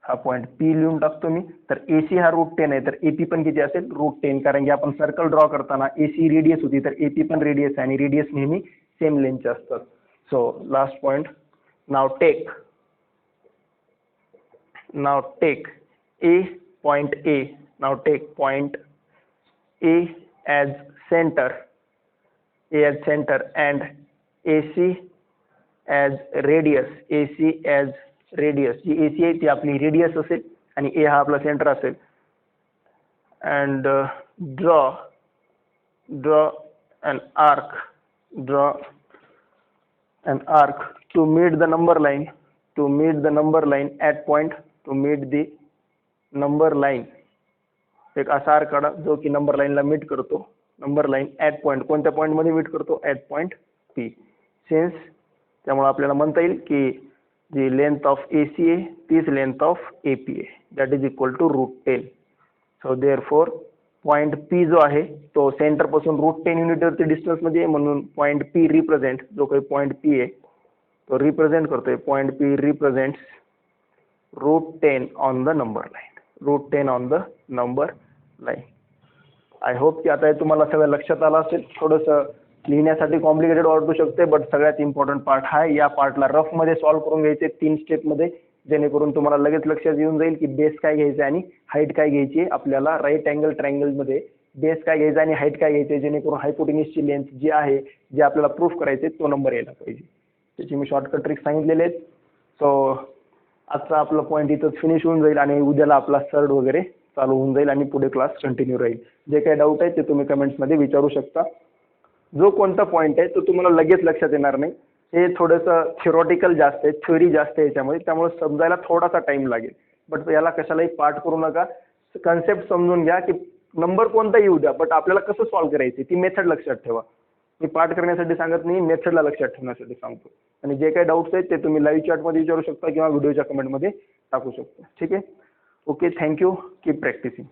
S1: हा पॉईंट P लिहून टाकतो मी. तर AC हा √10 आहे, तर AP पण किती असेल? √10, कारण की आपण सर्कल ड्रॉ करताना AC रेडियस होती, तर AP पण रेडियस आहे आणि रेडियस नेहमी सेम लेंथचे असतात. So last point. नाव take point A. Now take point A as center and AC as radius. जी AC आहे ती आपली रेडियस असेल आणि A हा आपला सेंटर असेल. and draw an arc to meet the number line at point एक असा आर्क काढा जो की नंबर लाईनला मीट करतो. नंबर लाईन ऍट पॉईंट कोणत्या पॉईंट मध्ये मीट करतो? At point P. सिन्स त्यामुळे आपल्याला म्हणता येईल की जी लेंथ ऑफ AC आहे तीच लेंथ ऑफ AP आहे, that is equal to √10. So therefore point P जो आहे तो सेंटर पासून √10 युनिट वरती डिस्टन्स मध्ये आहे, म्हणून पॉईंट P रिप्रेझेंट, जो काही पॉईंट P आहे तो रिप्रेझेंट करतोय. Point P represents √10 on the number line. I hope की आता हे तुम्हाला सगळं लक्षात आलं असेल. थोडंसं लिहिण्यासाठी कॉम्प्लिकेटेड वाटू शकते, बट सगळ्यात इम्पॉर्टंट पार्ट हा. या पार्टला रफ मध्ये सॉल्व्ह करून घ्यायचे 3 स्टेप मध्ये, जेणेकरून तुम्हाला लगेच लक्षात येऊन जाईल की बेस काय घ्यायचा आणि हाईट काय घ्यायची. आपल्याला राईट अँगल ट्रायंगल मध्ये बेस काय घ्यायचा आणि हाईट काय घ्यायची, जेणेकरून हायपोटेन्यूसची लेंथ जी आहे, जे आपल्याला प्रूफ करायचे तो नंबर यायला पाहिजे. त्याची मी शॉर्टकट ट्रिक सांगितलेले आहेत. सो आजचा आपला पॉईंट इथंच फिनिश होऊन जाईल आणि उद्याला आपला सर्ड वगैरे चालू होऊन जाईल आणि पुढे क्लास कंटिन्यू राहील. जे काही डाऊट आहे ते तुम्ही कमेंट्समध्ये विचारू शकता. जो कोणता पॉईंट आहे तो तुम्हाला लगेच लक्षात येणार नाही. हे थोडंसं थिओरॉटिकल जास्त आहे, थ्योरी जास्त आहे याच्यामध्ये, त्यामुळे समजायला थोडासा टाइम लागेल. बट याला कशालाही पाठ करू नका. कन्सेप्ट समजून घ्या की नंबर कोणता येऊ द्या, बट आपल्याला कसं सॉल्व्ह करायचे ती मेथड लक्षात ठेवा. मी पाठ करण्यासाठी सांगत नाही, मेथडला लक्षात ठेवण्यासाठी सांगतो. आणि जे काही डाऊट्स आहेत ते तुम्ही लाईव्ह चॅटमध्ये विचारू शकता किंवा व्हिडिओच्या कमेंटमध्ये टाकू शकता. ठीक आहे. Okay, thank you. Keep practising.